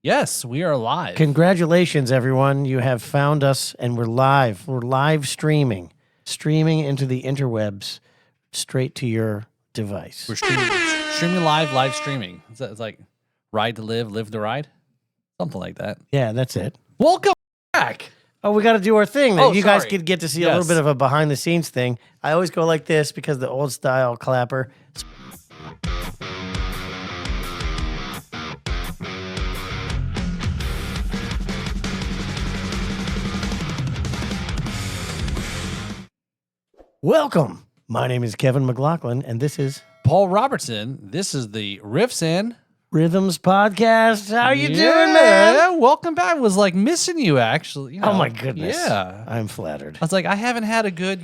Yes, we are live. Congratulations, everyone. You have found us, and we're live. We're live streaming into the interwebs straight to your device. We're streaming live streaming. It's like ride to live to ride. Something like that. Yeah, that's it. Welcome back. Oh, we got to do our thing. Oh, You guys sorry. could get to see a little bit of a behind-the-scenes thing. I always go like this because the old-style clapper. Welcome. My name is Kevin McLoughlin, and this is Paul Robertson. This is the Riffs Rhythms podcast. How you doing, man? Welcome back. I was like missing you, actually. You know. Oh my goodness. Yeah. I'm flattered. I was like, I haven't had a good,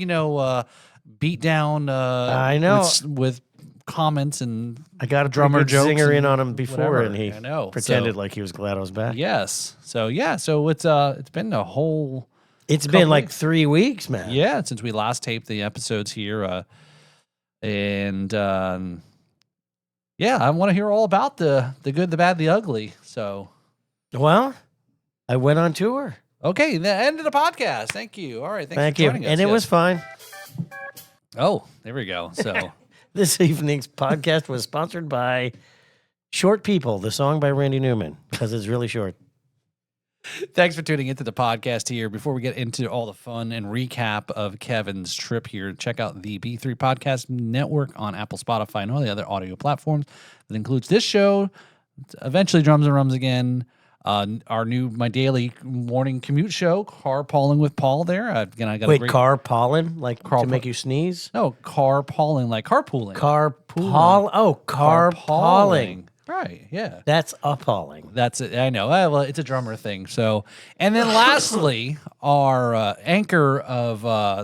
beat down. I know. With comments and I got a drummer good jokes singer in and on him before, whatever. and he pretended like he was glad I was back. Yes. So it's been a whole. It's been like 3 weeks, man. Yeah, since we last taped the episodes here, I want to hear all about the good, the bad, the ugly. So, Well, I went on tour. okay, the end of the podcast. Thank you. All right, Thank for you. joining us. And it was fine. Oh, there we go. So, This evening's podcast was sponsored by Short People, the song by Randy Newman, because it's really short. thanks for tuning into the podcast here. Before we get into all the fun and recap of Kevin's trip here, check out the B3 Podcast Network on Apple, Spotify, and all the other audio platforms. That includes this show, eventually Drums and Rums again, my daily morning commute show, Carpooling with Paul there. Again, I got Wait, carpooling? Like to make you sneeze? No, carpooling, like carpooling. Carpooling. Right, yeah. That's appalling. That's it. I know. Well, it's a drummer thing. So, and then lastly, our anchor of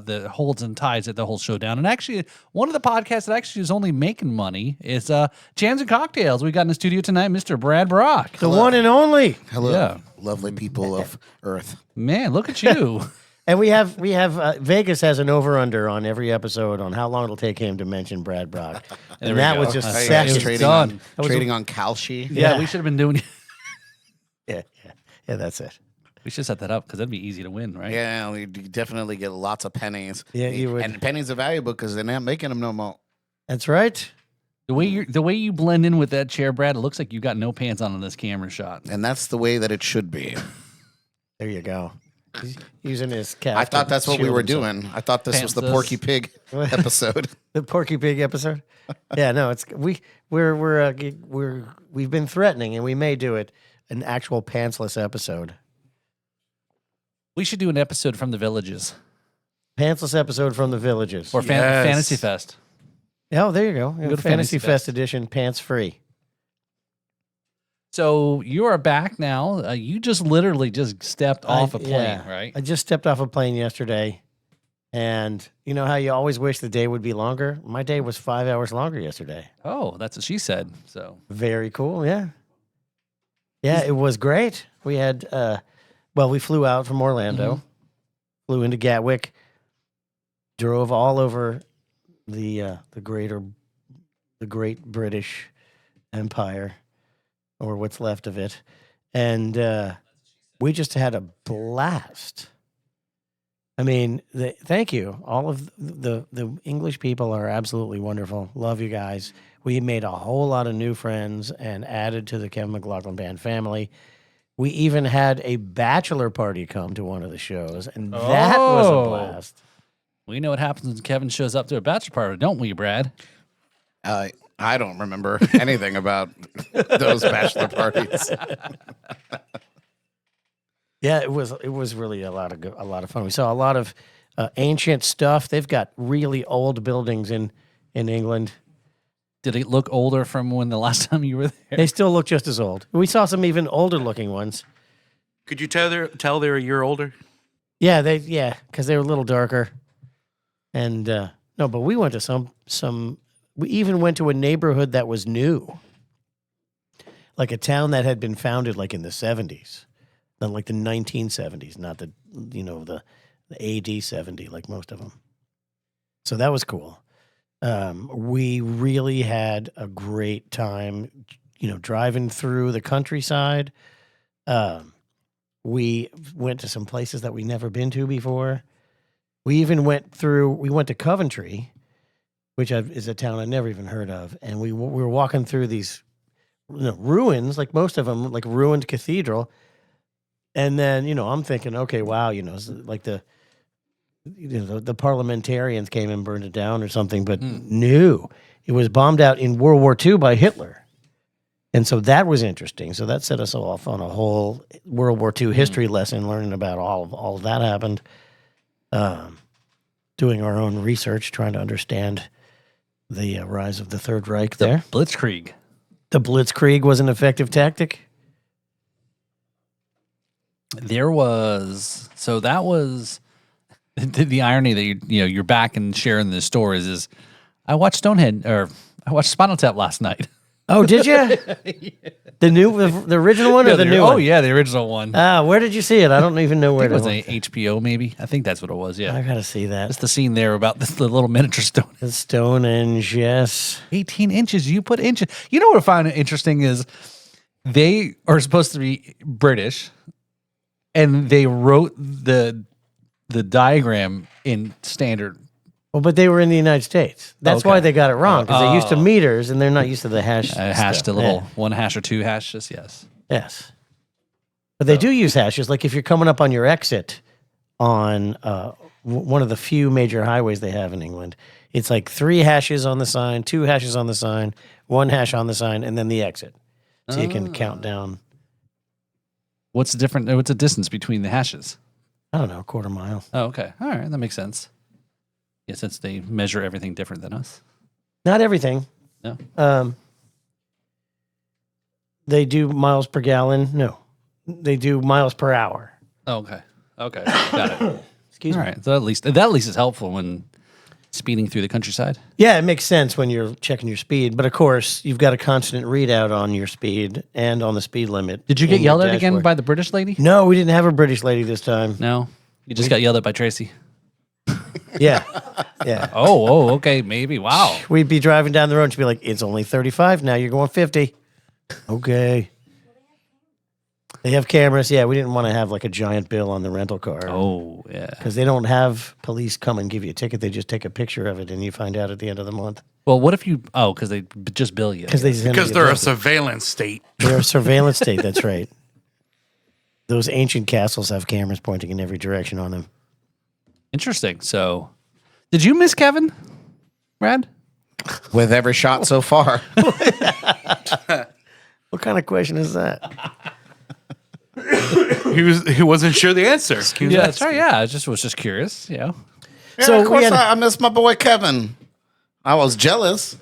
the holds and ties at the whole showdown, and actually one of the podcasts that actually is only making money is Jams and Cocktails. We got in the studio tonight, Mr. Brad Brock. The one and only. Hello, Yeah. lovely people of Earth. Man, look at you. And we have Vegas has an over-under on every episode on how long it'll take him to mention Brad Brock. And we that go. was just Hey, seconds. it was trading done. on, trading on Kalshi. Yeah, Yeah. we should have been doing. Yeah, that's it. We should set that up because that'd be easy to win, right? Yeah, we definitely get lots of pennies. Yeah, you would. And pennies are valuable because they're not making them no more. That's right. The way you blend in with that chair, Brad, it looks like you got no pants on in this camera shot. And that's the way that it should be. There you go. He's using his cap. I thought to that's what we shield were himself. doing. I thought this was the Pantsless. Porky Pig episode. The Porky Pig episode. Yeah, no, it's we've been threatening, and we may do it, an actual pantsless episode. We should do an episode from the villages Pantsless episode from the villages. or Yes. Fantasy Fest. Oh, there you go. Go to Fantasy Fantasy Fest edition, pants free. So you are back now. You just literally just stepped off a plane, Yeah. right? I just stepped off a plane yesterday, and you know how you always wish the day would be longer? My day was 5 hours longer yesterday. Oh, that's what she said. So Very cool, yeah. Yeah, it was great. We had, we flew out from Orlando, flew into Gatwick, drove all over the great British Empire, or what's left of it, and we just had a blast. I mean, thank you. All of the English people are absolutely wonderful. Love you guys. We made a whole lot of new friends and added to the Kevin McLoughlin Band family. We even had a bachelor party come to one of the shows, and that was a blast. we know what happens when Kevin shows up to a bachelor party, don't we, Brad? I don't remember anything about those bachelor parties. Yeah, it was really a lot of fun. We saw a lot of ancient stuff. They've got really old buildings in England. Did it look older from when the last time you were there? They still look just as old. We saw some even older looking ones. Could you tell they're a year older? Yeah, because they were a little darker. And no, but we went to some. We even went to a neighborhood that was new, like a town that had been founded like in the 70s, not like the 1970s, not the the AD 70 like most of them. So that was cool. We really had a great time, driving through the countryside. We went to some places that we never been to before. We even went to Coventry, which is a town I never even heard of. And we were walking through these ruins, like most of them, like a ruined cathedral. And then, I'm thinking, okay, wow, it's like the parliamentarians came and burned it down or something, but no, it was bombed out in World War II by Hitler. And so that was interesting. So that set us off on a whole World War II history lesson, learning about all of that happened, doing our own research, trying to understand the rise of the Third Reich there. Blitzkrieg. The Blitzkrieg was an effective tactic. There was the irony that you're back and sharing this story is I watched Spinal Tap last night. Oh, did you? The original one or the new one? Oh yeah, the original one. Where did you see it? I don't even know where it was. A HBO maybe. I think that's what it was. Yeah, I gotta see that. It's the scene there about the little miniature stone. The Stonehenge, yes. 18 inches. You put inches. You know what I find interesting is they are supposed to be British, and they wrote the diagram in standard. Well, but they were in the United States. That's why they got it wrong, because they're used to meters and they're not used to the hash. Hash to little one hash or two hashes, yes. Yes. But they do use hashes. Like if you're coming up on your exit on one of the few major highways they have in England, it's like 3 hashes on the sign, 2 hashes on the sign, 1 hash on the sign, and then the exit. So you can count down. What's the distance between the hashes? I don't know, a quarter mile. Oh, okay. All right, that makes sense. Yeah, since they measure everything different than us. Not everything. No. They do miles per gallon. No. They do miles per hour. Oh, okay. Okay. Got it. Excuse me. All right. So at least is helpful when speeding through the countryside. Yeah, it makes sense when you're checking your speed. But of course, you've got a constant readout on your speed and on the speed limit. Did you get yelled at again by the British lady? No, we didn't have a British lady this time. No. You just got yelled at by Tracy. Yeah. Yeah. Oh, okay. Maybe. Wow. We'd be driving down the road and she'd be like, it's only 35. Now you're going 50. Okay. They have cameras. Yeah, we didn't want to have like a giant bill on the rental car. Oh, yeah. Because they don't have police come and give you a ticket. They just take a picture of it and you find out at the end of the month. Well, what if you... Oh, because they just bill you. Because they're a surveillance state. They're a surveillance state. That's right. Those ancient castles have cameras pointing in every direction on them. Interesting. So, did you miss Kevin, Brad? With every shot so far. What kind of question is that? He wasn't sure the answer. Yeah, that's right. Yeah, I was just curious. Yeah. Yeah, So of course we had- I miss my boy Kevin. I was jealous,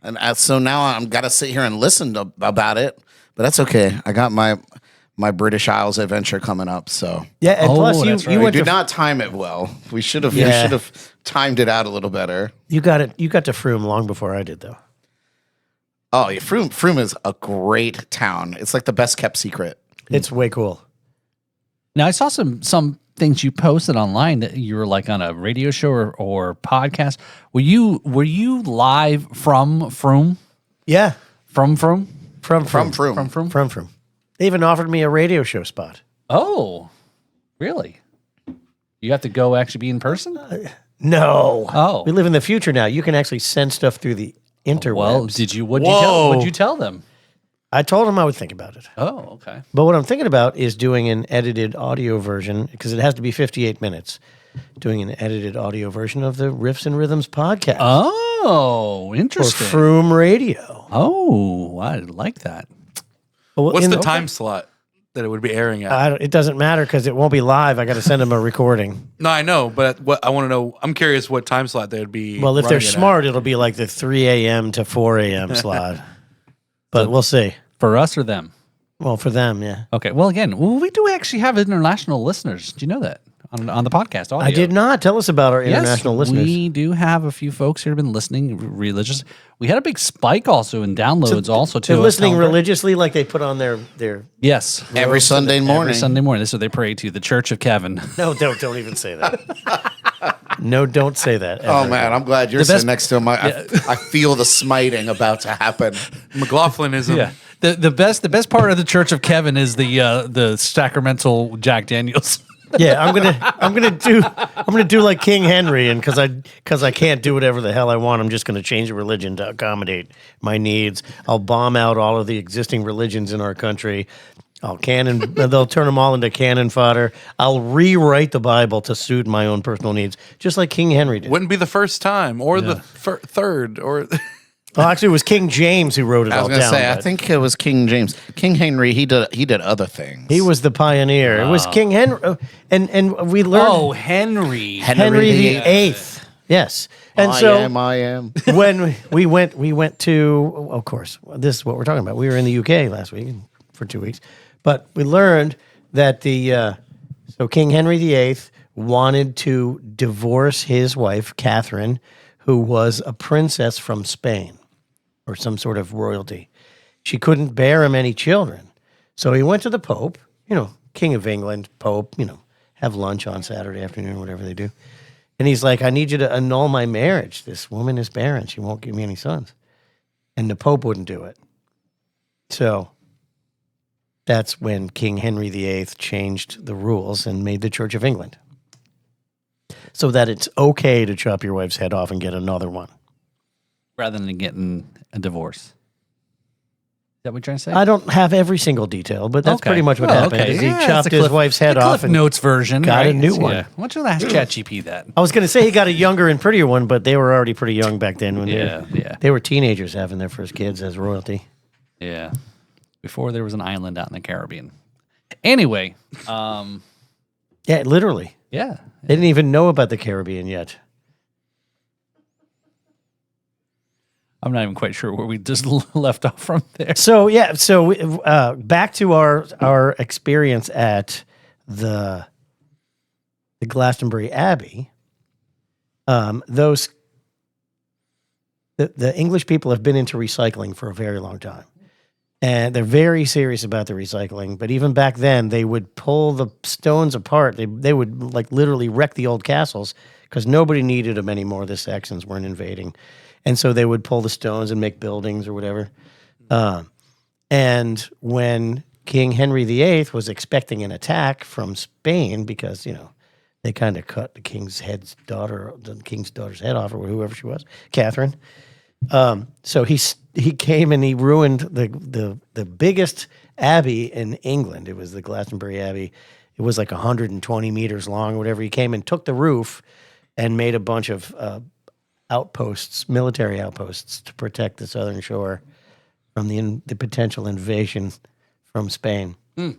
and so now I'm got to sit here and listen about it. But that's okay. I got my British Isles adventure coming up. So Yeah, and plus that's right. you we went did to not time it well. We should have Yeah. timed it out a little better. you got to Frome long before I did though. Oh, yeah, Frome is a great town. It's like the best kept secret. It's way cool. Now I saw some things you posted online that you were like on a radio show or podcast. Were you live from Frome? Yeah, From Frome? from From Frome. Frome. From Frome. They even offered me a radio show spot. Oh, really? You have to go actually be in person? No. Oh. We live in the future now. You can actually send stuff through the interwebs. Well, what'd you tell them? I told them I would think about it. Oh, okay. But what I'm thinking about is doing an edited audio version, because it has to be 58 minutes, doing an edited audio version of the Riffs and Rhythms podcast. Oh, for interesting. Frome Radio. Oh, I like that. Well, What's in the time slot that it would be airing at? It doesn't matter because it won't be live. I got to send them a recording. No, I know, but what I want to know, I'm curious what time slot they would be. Well, if they're running it at. smart, it'll be like the 3 a.m. to 4 a.m. slot. But we'll see. For us or them? Well, for them, yeah. Okay. Well, again, we do actually have international listeners. Do you know that on the podcast audio? I did not. Tell us about our international listeners. We do have a few folks who have been listening religious. We had a big spike also in downloads also too. They're listening religiously, like they put on their. Yes. Every Sunday morning. Every Sunday morning. This is what they pray to, the Church of Kevin. No, don't even say that. No, don't say that. Oh ever. man, I'm glad you're The best- sitting next to him. I feel the smiting about to happen. McLaughlin is Yeah. The best part of the Church of Kevin is the sacramental Jack Daniels. Yeah, I'm gonna do like King Henry, and because I can't do whatever the hell I want, I'm just gonna change the religion to accommodate my needs. I'll bomb out all of the existing religions in our country. They'll turn them all into cannon fodder. I'll rewrite the Bible to suit my own personal needs, just like King Henry did. Wouldn't be the first time or the third or. Well, actually, it was King James who wrote it I all was going to down. say, I but think it was King James. King Henry, he did other things. he was the pioneer. It was King Henry, and we learned Oh, Henry. Henry the Eighth. Yes, and I am. when we went to, of course, this is what we're talking about. We were in the UK last week for 2 weeks, but we learned that so King Henry VIII wanted to divorce his wife, Catherine, who was a princess from Spain or some sort of royalty. She couldn't bear him any children. So he went to the Pope, King of England, Pope, have lunch on Saturday afternoon, whatever they do. And he's like, I need you to annul my marriage. This woman is barren. She won't give me any sons. And the Pope wouldn't do it. So that's when King Henry VIII changed the rules and made the Church of England, so that it's okay to chop your wife's head off and get another one. Rather than getting a divorce. Is that what you're trying to say? I don't have every single detail, but that's pretty much what happened. Is he Yeah, chopped it's the his wife's head the off Cliff and Notes version. got a new Yeah. one. Why don't you ask ChatGPT that? I was going to say he got a younger and prettier one, but they were already pretty young back then. When Yeah. they were teenagers having their first kids as royalty. Yeah. Before there was an island out in the Caribbean. Anyway, Yeah, literally. yeah. They didn't even know about the Caribbean yet. I'm not even quite sure where we just left off from there. So back to our experience at the Glastonbury Abbey. The English people have been into recycling for a very long time, and they're very serious about the recycling. But even back then, they would pull the stones apart. They would like literally wreck the old castles because nobody needed them anymore. The Saxons weren't invading. And so they would pull the stones and make buildings or whatever. And when King Henry VIII was expecting an attack from Spain, because, they kind of cut the king's daughter's head off, or whoever she was, Catherine. So he came and he ruined the biggest abbey in England. It was the Glastonbury Abbey. It was like 120 meters long or whatever. He came and took the roof and made a bunch of military outposts to protect the southern shore from the potential invasion from Spain. Well,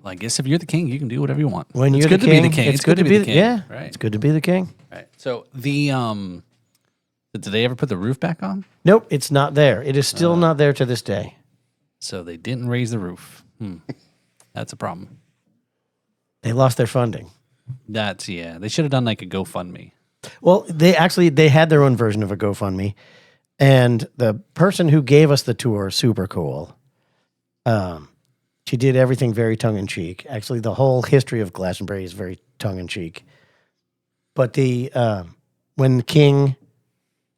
I guess if you're the king, you can do whatever you want. When It's you're good the to be king, the king. it's good to be the king. Yeah, Right. it's good to be the king. Right. So did they ever put the roof back on? Nope, it's not there. It is still not there to this day. So they didn't raise the roof. That's a problem. They lost their funding. They should have done like a GoFundMe. Well, they had their own version of a GoFundMe, and the person who gave us the tour, super cool. She did everything very tongue in cheek. Actually, the whole history of Glastonbury is very tongue in cheek. But when King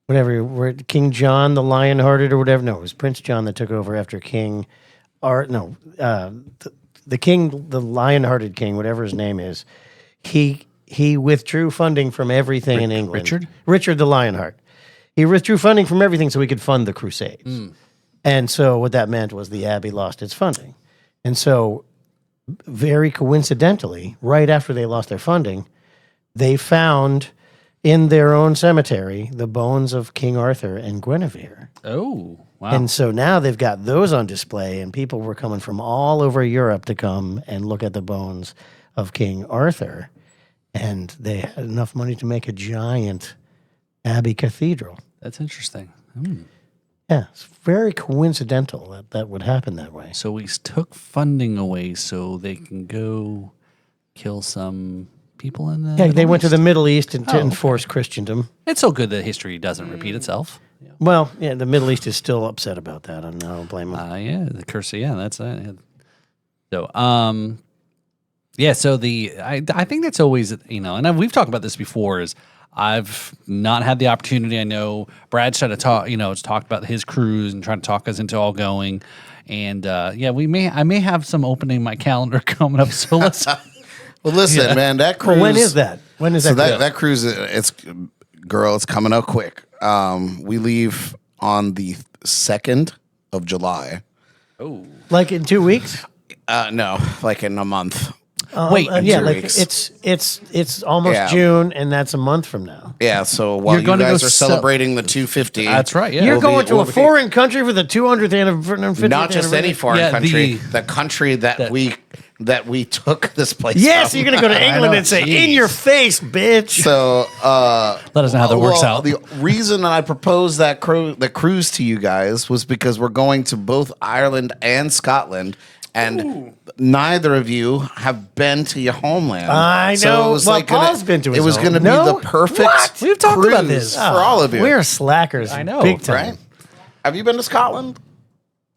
John the Lionhearted or whatever, no, it was Prince John that took over after King, the king, the Lionhearted King, whatever his name is, he withdrew funding from everything in England. Richard the Lionheart. He withdrew funding from everything so he could fund the Crusades. And so what that meant was the Abbey lost its funding. And so very coincidentally, right after they lost their funding, they found in their own cemetery the bones of King Arthur and Guinevere. Oh, wow. And so now they've got those on display, and people were coming from all over Europe to come and look at the bones of King Arthur. And they had enough money to make a giant abbey cathedral. That's interesting. Yeah, it's very coincidental that that would happen that way. So we took funding away so they can go kill some people in the Yeah, they Middle went to the East? Middle East to okay. enforce Christendom. It's so good that history doesn't repeat itself. Well, yeah, the Middle East is still upset about that. I don't blame them. Yeah, the curse. Yeah, that's so. Yeah, so I think that's always and we've talked about this before. Is I've not had the opportunity. I know Brad's trying to talk, has talked about his cruise and trying to talk us into all going. And I may have some opening my calendar coming up. So let's. Well, listen, man, that cruise. Well, when is that? When is So that? that cruise, it's coming up quick. We leave on the 2nd of July. Oh, Like in 2 weeks? No, like in a month. wait, Yeah, 2 like weeks. it's almost Yeah. June, and that's a month from now. Yeah, so while You're you gonna guys go are celebrating the 250, that's right. Yeah, You're We'll be- going to we'll a be- foreign country for the 200th anniversary. not just any foreign Yeah, country, the- the country that we took this place. Yes, from. you're going to go to England know, and say, jeez. "In your face, bitch." So let us know how that works out. The reason that I proposed that cruise to you guys was because we're going to both Ireland and Scotland, and neither of you have been to your homeland. I So know. it was Well, like Paul's been to his It was home. going to No? be the perfect. What? We've talked about cruise this. for all of you. We're slackers. I know, big time. right? Have you been to Scotland,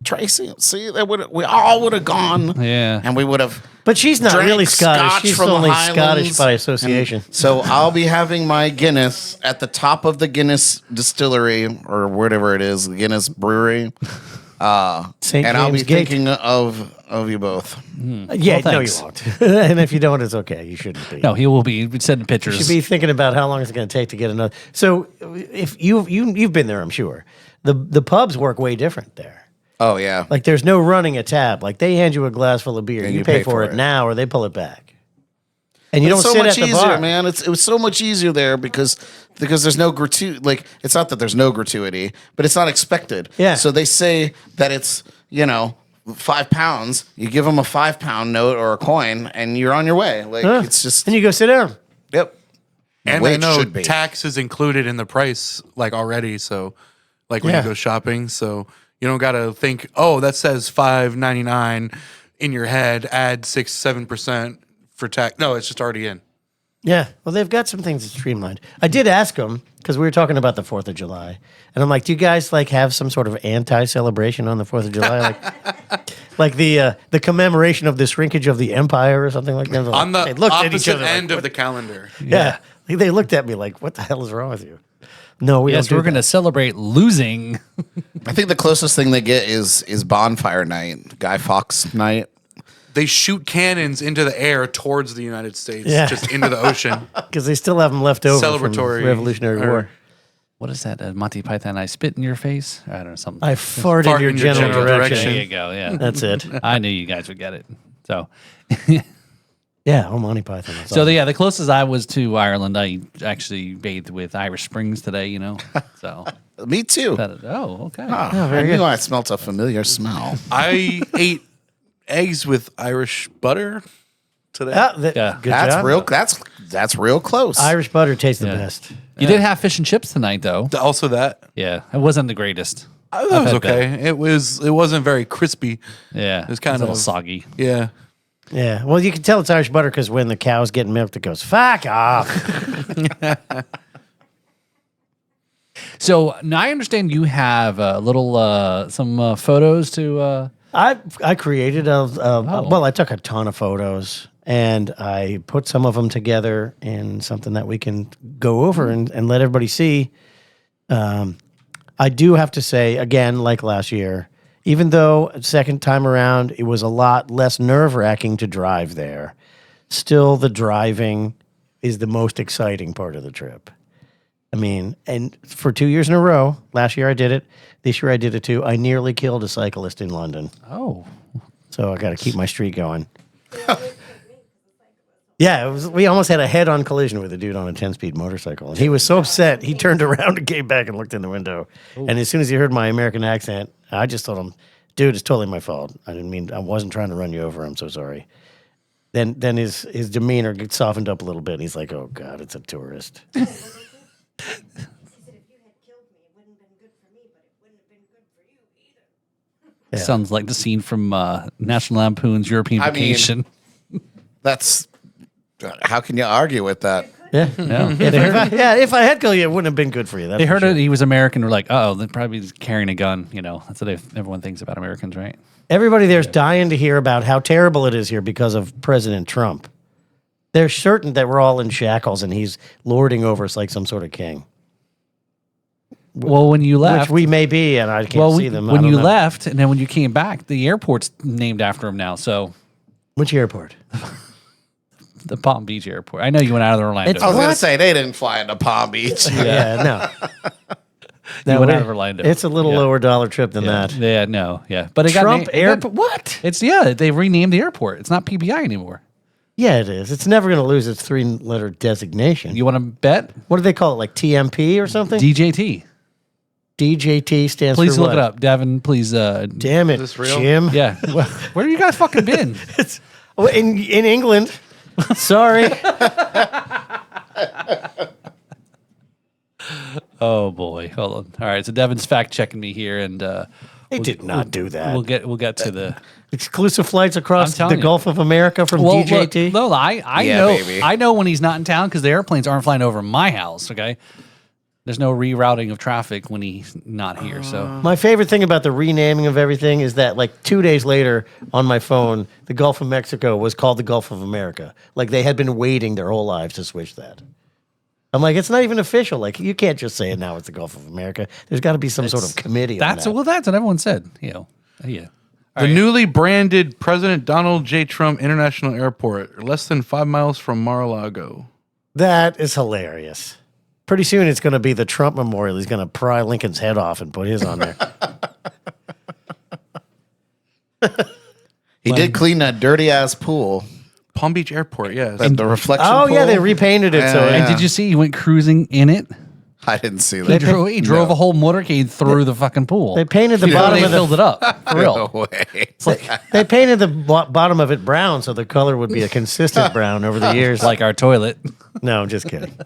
Tracy? See, we all would have gone. Yeah. and we would have. But she's not drank really Scottish. scotch She's from the only Highlands, Scottish by and association. So I'll be having my Guinness at the top of the Guinness distillery or whatever it is, the Guinness brewery. St. And I'll be James Gate. thinking of you both. Yeah, no, you thanks. won't. And if you don't, it's okay. You shouldn't be. No, he will be sending You pictures. should be thinking about how long it's going to take to get another. So, if you've been there, I'm sure the pubs work way different there. Oh yeah, Like, there's no running a tab. Like, they hand you a glass full of beer, And you you pay pay for for it it. now, or they pull it back. And you it's don't so sit much at the easier, bar, man. It was so much easier there because there's no gratuity. Like, it's not that there's no gratuity, but it's not expected. Yeah. So they say that it's £5. You give them a £5 note or a coin, and you're on your way. Like it's just and you go sit down. yep. And Way I it know should be. tax is included in the price, like already. So, like when Yeah. you go shopping, so you don't got to think, oh, that says $5.99 in your head. Add 6-7% for tax. No, it's just already in. Yeah, well, they've got some things that's streamlined. I did ask them because we were talking about the 4th of July, and I'm like, "Do you guys like have some sort of anti-celebration on the 4th of July, like the commemoration of the shrinkage of the empire or something like that?" They're On like- the they looked at each opposite other like, end of the calendar. yeah, they looked at me like, "What the hell is wrong with you?" No, we yes, don't. we're going to celebrate losing. I think the closest thing they get is bonfire night, Guy Fawkes night. They shoot cannons into the air towards the United States, Yeah. just into the ocean. because they still have them left over from the Celebratory, Revolutionary or- War. What is that? Monty Python, I spit in your face? I don't know, something. I fart in your general direction. There you go, yeah. That's it. I knew you guys would get it. So, Yeah, oh, Monty Python. That's so awesome. the closest I was to Ireland, I actually bathed with Irish Springs today, So, Me too. oh, okay. I knew I smelt a familiar smell. I ate eggs with Irish butter today. Ah, Yeah. good That's job. real. That's real close. Irish butter tastes the Yeah. best. You did have fish and chips tonight, though. Also, that Yeah, it wasn't the greatest. that was had okay. It wasn't very crispy. Yeah, It's kind a little of- soggy. Yeah. Yeah, well, you can tell it's Irish butter because when the cow's getting milked, it goes, "Fuck off." So now I understand you have a little some photos to. I created well, I took a ton of photos and I put some of them together in something that we can go over and let everybody see. I do have to say, again, like last year, even though second time around it was a lot less nerve-wracking to drive there, still the driving is the most exciting part of the trip. I mean, and for 2 years in a row, last year I did it, this year I did it too, I nearly killed a cyclist in London. Oh, So I got to keep my streak going. Yeah, we almost had a head-on collision with a dude on a 10-speed motorcycle. And he was so upset, he turned around and came back and looked in the window. And as soon as he heard my American accent, I just told him, "Dude, it's totally my fault. I wasn't trying to run you over. I'm so sorry." Then his demeanor gets softened up a little bit. And he's like, "Oh, God, it's a tourist." He said, if you had killed me, it wouldn't have been good for me, but it wouldn't have been good for you either. Yeah. sounds like the scene from National Lampoon's European I mean- Vacation. That's how can you argue with that? Yeah. Yeah. If I had killed you, it wouldn't have been good for you. That's They for heard sure. it. He was American. We're like, oh, they're probably just carrying a gun. That's what everyone thinks about Americans, right? Everybody there's dying to hear about how terrible it is here because of President Trump. They're certain that we're all in shackles and he's lording over us like some sort of king. Well, when you left, Which we may be, and I can't see them. I when don't you know. left, and then when you came back, the airport's named after him now. So Which airport? the Palm Beach airport. I know you went out of Orlando. It's- I was going to What? say they didn't fly into Palm Beach. Yeah, no. You went out we- of Orlando. It's a little Yeah. lower dollar trip than that. Yeah, no, yeah, but it Trump got Airport. What? It's they renamed the airport. It's not PBI anymore. Yeah, it is. It's never going to lose its 3-letter designation. You want to bet? What do they call it? Like TMP or something? DJT. DJT stands Please for look what? it up, Devin. Please. Damn it, Is this real? Jim. Yeah. Well, where have you guys fucking been? Oh, in England. Sorry. Oh boy. Hold on. All right. So Devin's fact checking me here, and They did not do that. we'll get to the. Exclusive flights I'm across telling the you. Gulf of America from Well, DJT. look, no, I Yeah, know baby. I know when he's not in town because the airplanes aren't flying over my house. Okay. There's no rerouting of traffic when he's not here. So My favorite thing about the renaming of everything is that, like, 2 days later on my phone, the Gulf of Mexico was called the Gulf of America. Like, they had been waiting their whole lives to switch that. I'm like, it's not even official. Like, you can't just say it now. It's the Gulf of America. There's got to be some sort of committee. that's on that. that's what everyone said. Yeah. The newly branded President Donald J. Trump International Airport, less than 5 miles from Mar-a-Lago. That is hilarious. Pretty soon it's going to be the Trump Memorial. He's going to pry Lincoln's head off and put his on there. He did clean that dirty ass pool. Palm Beach Airport, yes. The reflection Oh, pool. yeah, they repainted it. So Yeah. And did you see he went cruising in it? I didn't see He that. drove a whole motorcade through the fucking pool. they painted the Before bottom they of the filled it up. For real. No way. They painted the bottom of it brown so the color would be a consistent brown over the years. Like our toilet. No, I'm just kidding.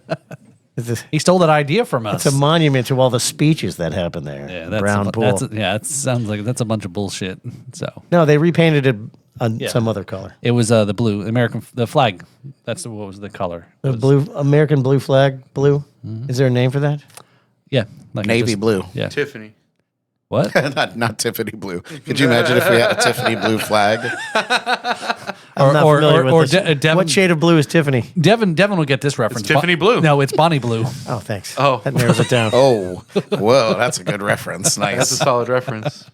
He stole that idea from us. It's a monument to all the speeches that happened there. Yeah, The brown pool. it sounds like that's a bunch of bullshit. So No, they repainted it some other color. it was the blue the flag. That's what was the color. The It was- blue American blue flag, blue. Is there a name for that? yeah, like Navy blue. Yeah. Tiffany. What? not Tiffany blue. Could you imagine if we had a Tiffany blue flag? I'm not familiar with this. Devin, What shade of blue is Tiffany? Devin will get this reference. Tiffany blue. No, it's Bonnie blue. Oh, thanks. Oh. That narrows it down. Oh, whoa, that's a good reference. That's a Nice. solid reference.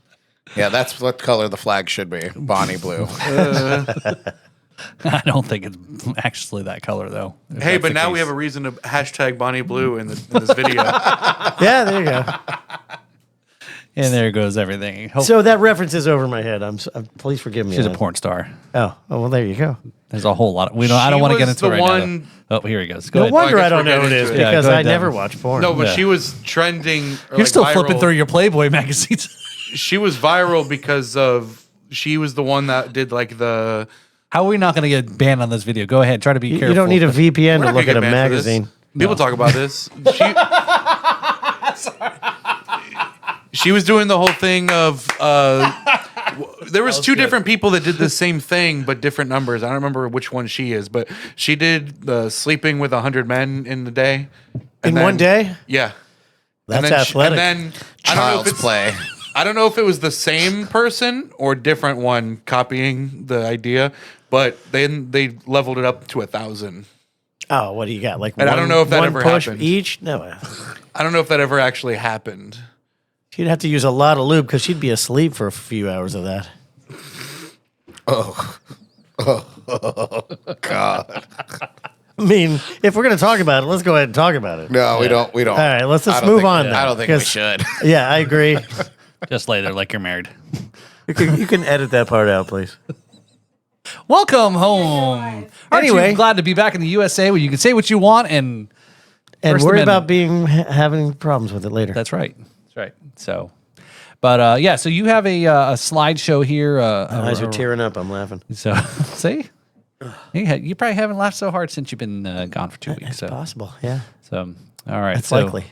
Yeah, that's what color the flag should be. Bonnie blue. I don't think it's actually that color though. if Hey, that's but the now we case. have a reason to hashtag Bonnie Blue in this video. Yeah, there you go. And there goes everything. So that reference is over my head. Please forgive me. She's a on that. porn star. Oh, well, there you go. There's a whole lot. I don't want to get was into it the right one- now. Though. Oh, here he goes. Go No ahead. wonder guess I don't we're know who it getting is into it. Yeah, because go ahead, I never Devin. watch porn. No, but Yeah. she was trending. You're still flipping through your Playboy magazines. She was viral because she was the one that did like the. How are we not going to get banned on this video? Go ahead. Try to be careful. You don't need a VPN We're to not gonna look get at a banned for this. magazine. People talk about this. She was doing the whole thing of. There was two different people that did the same thing, but different numbers. I don't remember which one she is, but she did the sleeping with 100 men in the day. In one day? Yeah. That's and then athletic. And then I don't know if Child's it's play. I don't know if it was the same person or different one copying the idea, but then they leveled it up to 1,000. Oh, what do you got? Like And I don't know if that one ever push happened. each? No. I don't know if that ever actually happened. She'd have to use a lot of lube because she'd be asleep for a few hours of that. God. I mean, if we're going to talk about it, let's go ahead and talk about it. No, we don't. We don't. All right, let's I just don't move think- on then. I don't think we 'cause- should. Yeah, I agree. Just later, like you're married. You can edit that part out, please. Welcome home. Aren't Anyway. you glad to be back in the USA where you can say what you want and And First worry Amendment. about having problems with it later. That's right. That's right. So, but yeah, so you have a slideshow here. My eyes are tearing up. I'm laughing. So, see, you probably haven't laughed so hard since you've been gone for 2 weeks. It's So, possible. Yeah, all right. it's so, likely.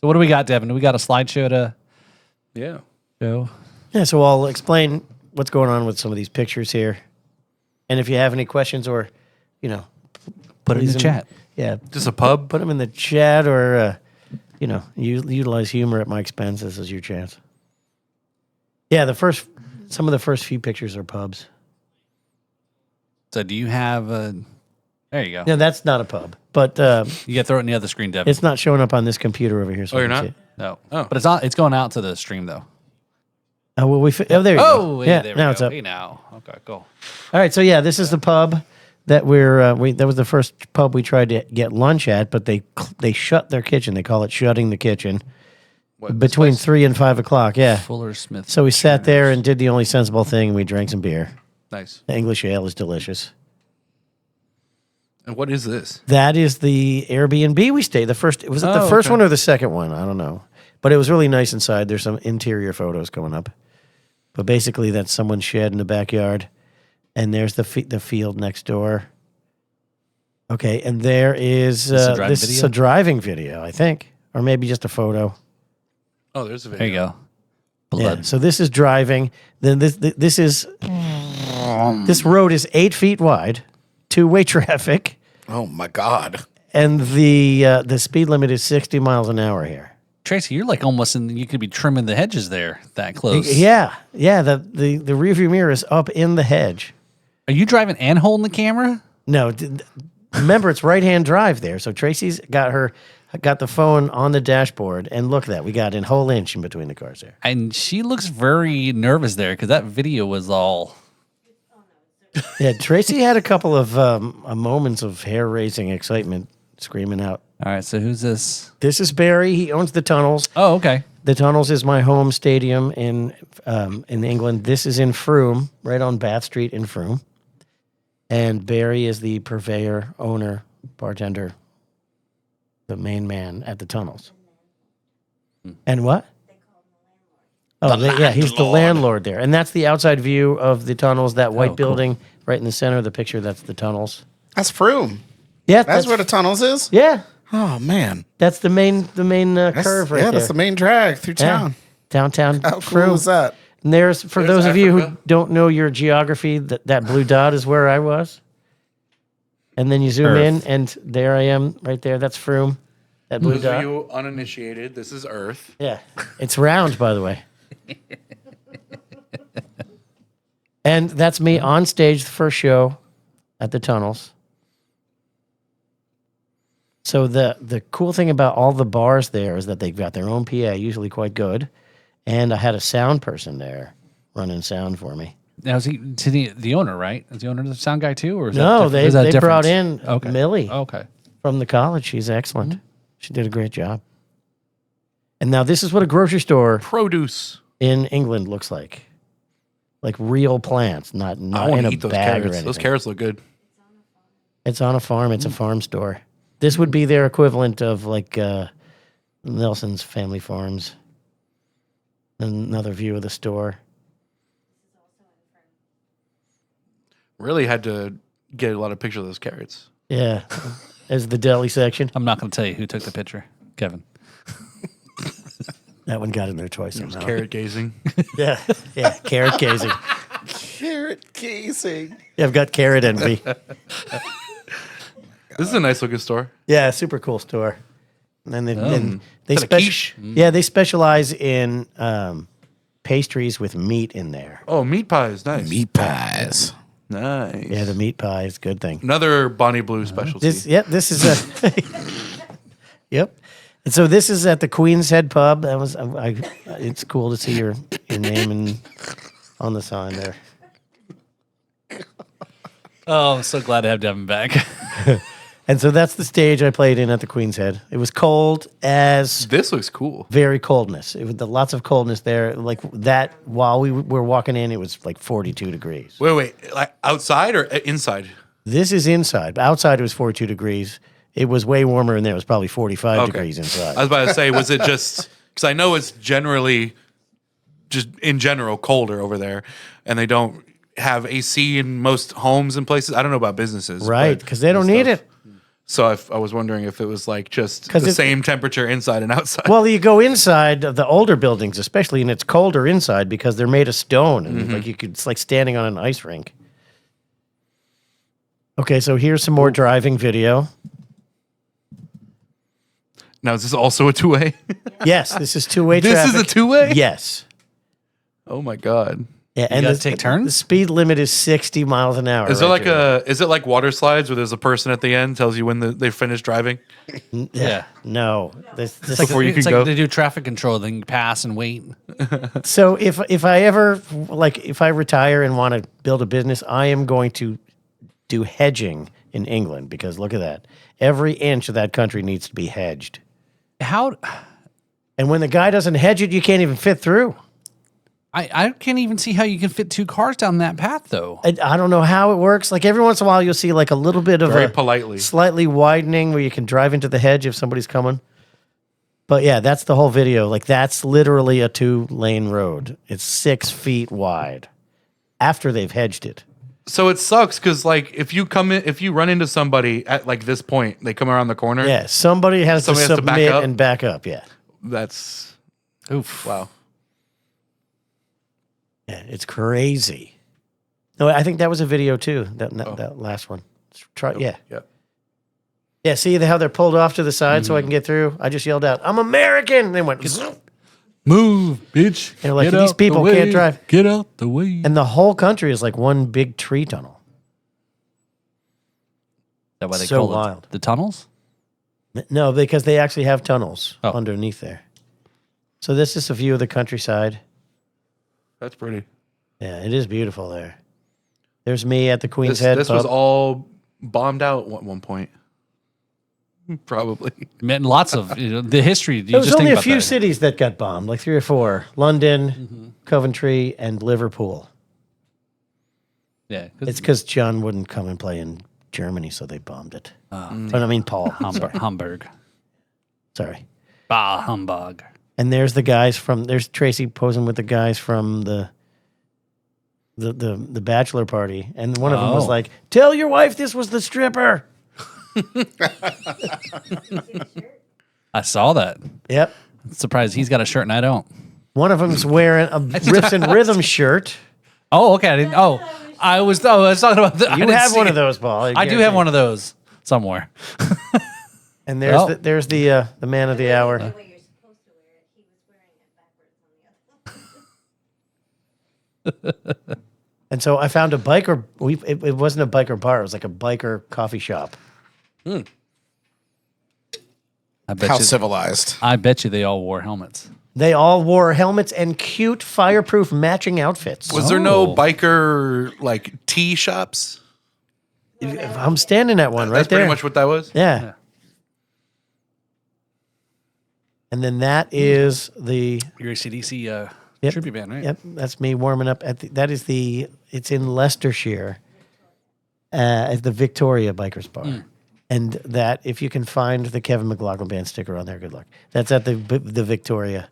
So, what do we got, Devin? We got a slideshow to Yeah. show. Yeah, so I'll explain what's going on with some of these pictures here. And if you have any questions or, Put it in please the chat. Yeah, Just a pub? put them in the chat or, utilize humor at my expense. This is your chance. Yeah, some of the first few pictures are pubs. So, do you have? Are There you go. No, that's not a pub, but You got to throw it in the other screen, Devin. it's not showing up on this computer over here. So Oh, I you're can not? see it. No. Oh. But it's on. It's going out to the stream though. Oh, well, there you Oh, go. hey, Yeah, there we now go. it's up. Hey, now. Okay, cool. All right, so yeah, this is the pub that that was the first pub we tried to get lunch at, but they shut their kitchen. They call it shutting the kitchen What, between this place? 3 and 5 o'clock. Yeah. Fuller Smith. So we sat there and did the only sensible thing. And we drank some beer. Nice. The English ale is delicious. And what is this? That is the Airbnb we stayed. Was it the first one or the second one? I don't know. But it was really nice inside. There's some interior photos going up. But basically, that's someone's shed in the backyard. And there's the field next door. Okay, and there is this is a driving video, I think. Or maybe just a photo. Oh, there's a video. There you go. Yeah, so this is driving. Then this road is 8 feet wide, two-way traffic. Oh my God. And the speed limit is 60 miles an hour here. Tracy, you're like almost in. You could be trimming the hedges there. That close. Yeah. The rearview mirror is up in the hedge. Are you driving and holding the camera? No, remember it's right-hand drive there. So Tracy's got the phone on the dashboard, and look at that. We got a whole inch in between the cars there. And she looks very nervous there because that video was all. Yeah, Tracy had a couple of moments of hair-raising excitement, screaming out. All right, so who's this? This is Barry. He owns the Tunnels. Oh, okay. The Tunnels is my home stadium in England. This is in Frome, right on Bath Street in Frome. And Barry is the purveyor, owner, bartender, the main man at the Tunnels. And what? Oh, yeah, he's the landlord there. And that's the outside view of the Tunnels, that white cool. building right in the center of the picture. That's the Tunnels. That's Froome. Yeah, That's where the tunnels is? Yeah, Oh, man. that's the main curve right there. That's the main drag through Yeah. town. Downtown How cool Frome. is that? And there's those of you who Africa. don't know your geography, that blue dot is where I was. And then you zoom in, Earth. and there I am, right there. That's Frome. That blue Those of dot. you uninitiated, this is Earth. Yeah, it's round, by the way. And that's me on stage, the first show at the Tunnels. So the cool thing about all the bars there is that they've got their own PA, usually quite good. And I had a sound person there running sound for me. Now is he the owner, right? Is the owner the sound guy too, or is No, that is that they different? brought in Okay. Millie Okay. from the college. She's excellent. She did a great job. And now this is what a grocery store Produce. in England looks like real plants, not I in want a to eat those bag or carrots. anything. Those carrots look good. It's on a farm. It's a farm store. This would be their equivalent of like Nelson's Family Farms. Another view of the store. Really had to get a lot of pictures of those carrots. Yeah, as the deli section. I'm not going to tell you who took the picture, Kevin. That one got in there twice. It was somehow. carrot gazing. Yeah, carrot gazing. Carrot casing. Yeah, I've got carrot envy. This is a nice looking store. Yeah, super cool store. And then they Is that a quiche? Yeah, they specialize in pastries with meat in there. Oh, meat pies. Nice. Meat pies. Nice. Yeah, the meat pie is a good thing. Another Bonnie Blue specialty. This is a Yep. And so this is at the Queen's Head Pub. That was it's cool to see your name on the sign there. Oh, I'm so glad to have Devin back. And so that's the stage I played in at the Queen's Head. It was cold as This looks cool. very coldness. It was lots of coldness there. Like that while we were walking in, it was like 42 degrees. Wait. Like outside or inside? This is inside. But outside it was 42 degrees. It was way warmer in there. It was probably 45 degrees inside. I was about to say, was it just because I know it's generally just in general colder over there, and they don't have AC in most homes and places. I don't know about businesses, Right, because they don't need it. So I was wondering if it was like just 'Cause the it's- same temperature inside and outside. Well, you go inside of the older buildings, especially, and it's colder inside because they're made of stone, and like it's like standing on an ice rink. Okay, so here's some more driving video. Now is this also a two-way? Yes, this is two-way This traffic. is a two-way? Yes. Oh my god! Yeah, You gotta take turns? The speed limit is 60 miles an hour. Is there right like there. is it like water slides where there's a person at the end tells you when they finished driving? Yeah. No. This, Before you It's can like go. they do traffic control, then you pass and wait. so if I ever if I retire and want to build a business, I am going to do hedging in England because look at that. Every inch of that country needs to be hedged. How And when the guy doesn't hedge it, you can't even fit through. I can't even see how you can fit 2 cars down that path though. I don't know how it works. Like every once in a while, you'll see like a little bit of Very a politely. slightly widening where you can drive into the hedge if somebody's coming. But yeah, that's the whole video. Like that's literally a 2-lane road. It's 6 feet wide after they've hedged it. So it sucks because like if you run into somebody at like this point, they come around the corner. Yeah, somebody has Somebody to has to back submit up? and back up. Yeah, That's Oof. wow. yeah, it's crazy. No, I think that was a video too. That last one. Try, yeah, yeah. See how they're pulled off to the side so I can get through. I just yelled out, "I'm American!" They went, Move, bitch. They're like, Get these out the people way. can't drive. Get out the way. and the whole country is like one big tree tunnel. Is that why they so call wild. it the tunnels? No, because they actually have tunnels Oh. underneath there. So this is a view of the countryside. That's pretty. Yeah, it is beautiful there. There's me at the Queen's This Head was pub. all bombed out at one point. Probably. Man, lots of the history. You There was just only think a about few that. cities that got bombed, like 3 or 4. London, Coventry, and Liverpool. Yeah, It's because John wouldn't come and play in Germany, so they bombed it. Oh. But I mean Paul. Hamburg. Sorry. Bah, humbug. And there's the guys from. There's Tracy posing with the guys from the bachelor party, and one of them was Oh. like, "Tell your wife this was the stripper." I saw that. Yep. Surprised he's got a shirt and I don't. One of them's wearing a Riffs and Rhythms shirt. Oh, okay. I didn't. Oh, I was talking about. You have one of those, Paul. I do have one of those somewhere. And there's Oh. there's the man of the hour. The way you're supposed to wear it, he was wearing it backwards on the other. And so I found a biker. It wasn't a biker bar. It was like a biker coffee shop. I How civilized. I bet you they all wore helmets. They all wore helmets and cute fireproof matching outfits. Was there no Oh. biker like tea shops? I'm standing at one right That's there. pretty much what that was. Yeah. And then that is the Your ACDC Yep. tribute band, right? Yep, that's me warming up at it's in Leicestershire at the Victoria Bikers Bar. And that if you can find the Kevin McLoughlin band sticker on there, good luck. That's at the Victoria.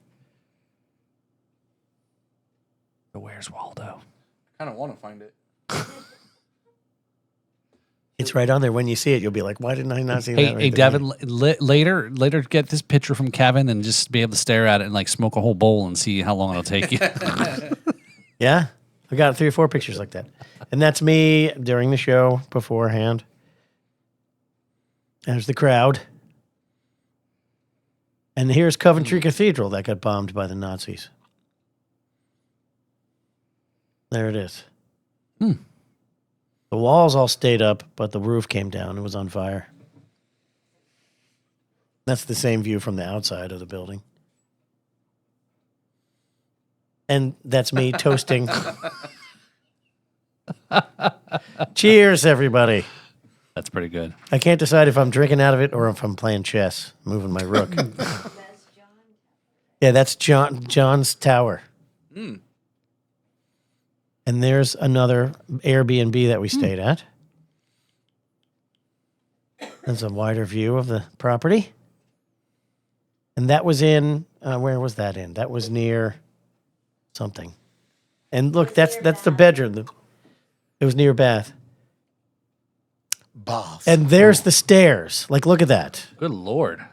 Where's Waldo? I kind of want to find it. It's right on there. When you see it, you'll be like, "Why didn't I not see Hey, that?" hey, right there?" Devin. Later, get this picture from Kevin and just be able to stare at it and like smoke a whole bowl and see how long it'll take you. Yeah, I got 3 or 4 pictures like that, and that's me during the show beforehand. There's the crowd, and here's Coventry Cathedral that got bombed by the Nazis. There it is. The walls all stayed up, but the roof came down. It was on fire. That's the same view from the outside of the building. And that's me toasting. Cheers, everybody. That's pretty good. I can't decide if I'm drinking out of it or if I'm playing chess, moving my rook. That's John. Yeah, that's John's tower. And there's another Airbnb that we stayed at. There's a wider view of the property. And that was in, where was that in? That was near something. And look, that's the bedroom. It was near Bath. Bath. And there's the stairs. Like, look at that. Good Lord.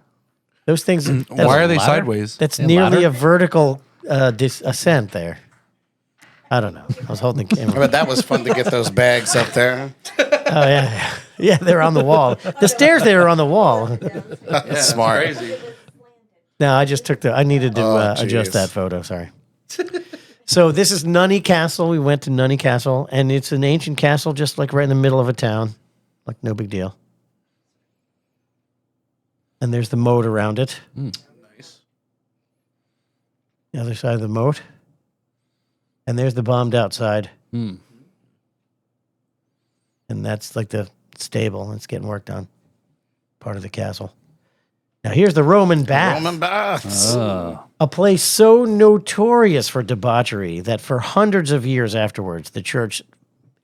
Those things. Why are they ladder? sideways? That's And nearly ladder? a vertical ascent there. I don't know. I was holding the camera. But that was fun to get those bags up there. Oh, yeah. Yeah, they're on the wall. The stairs there are on the wall. Smart. Crazy. No, I just took I needed to Oh, adjust jeez. that photo. Sorry. So this is Nunney Castle. We went to Nunney Castle, and it's an ancient castle just like right in the middle of a town. Like no big deal. And there's the moat around it. Nice. The other side of the moat. And there's the bombed out side. Hmm. And that's like the stable. It's getting worked on. Part of the castle. Now here's the Roman bath. Roman baths. Oh. A place so notorious for debauchery that for hundreds of years afterwards, the church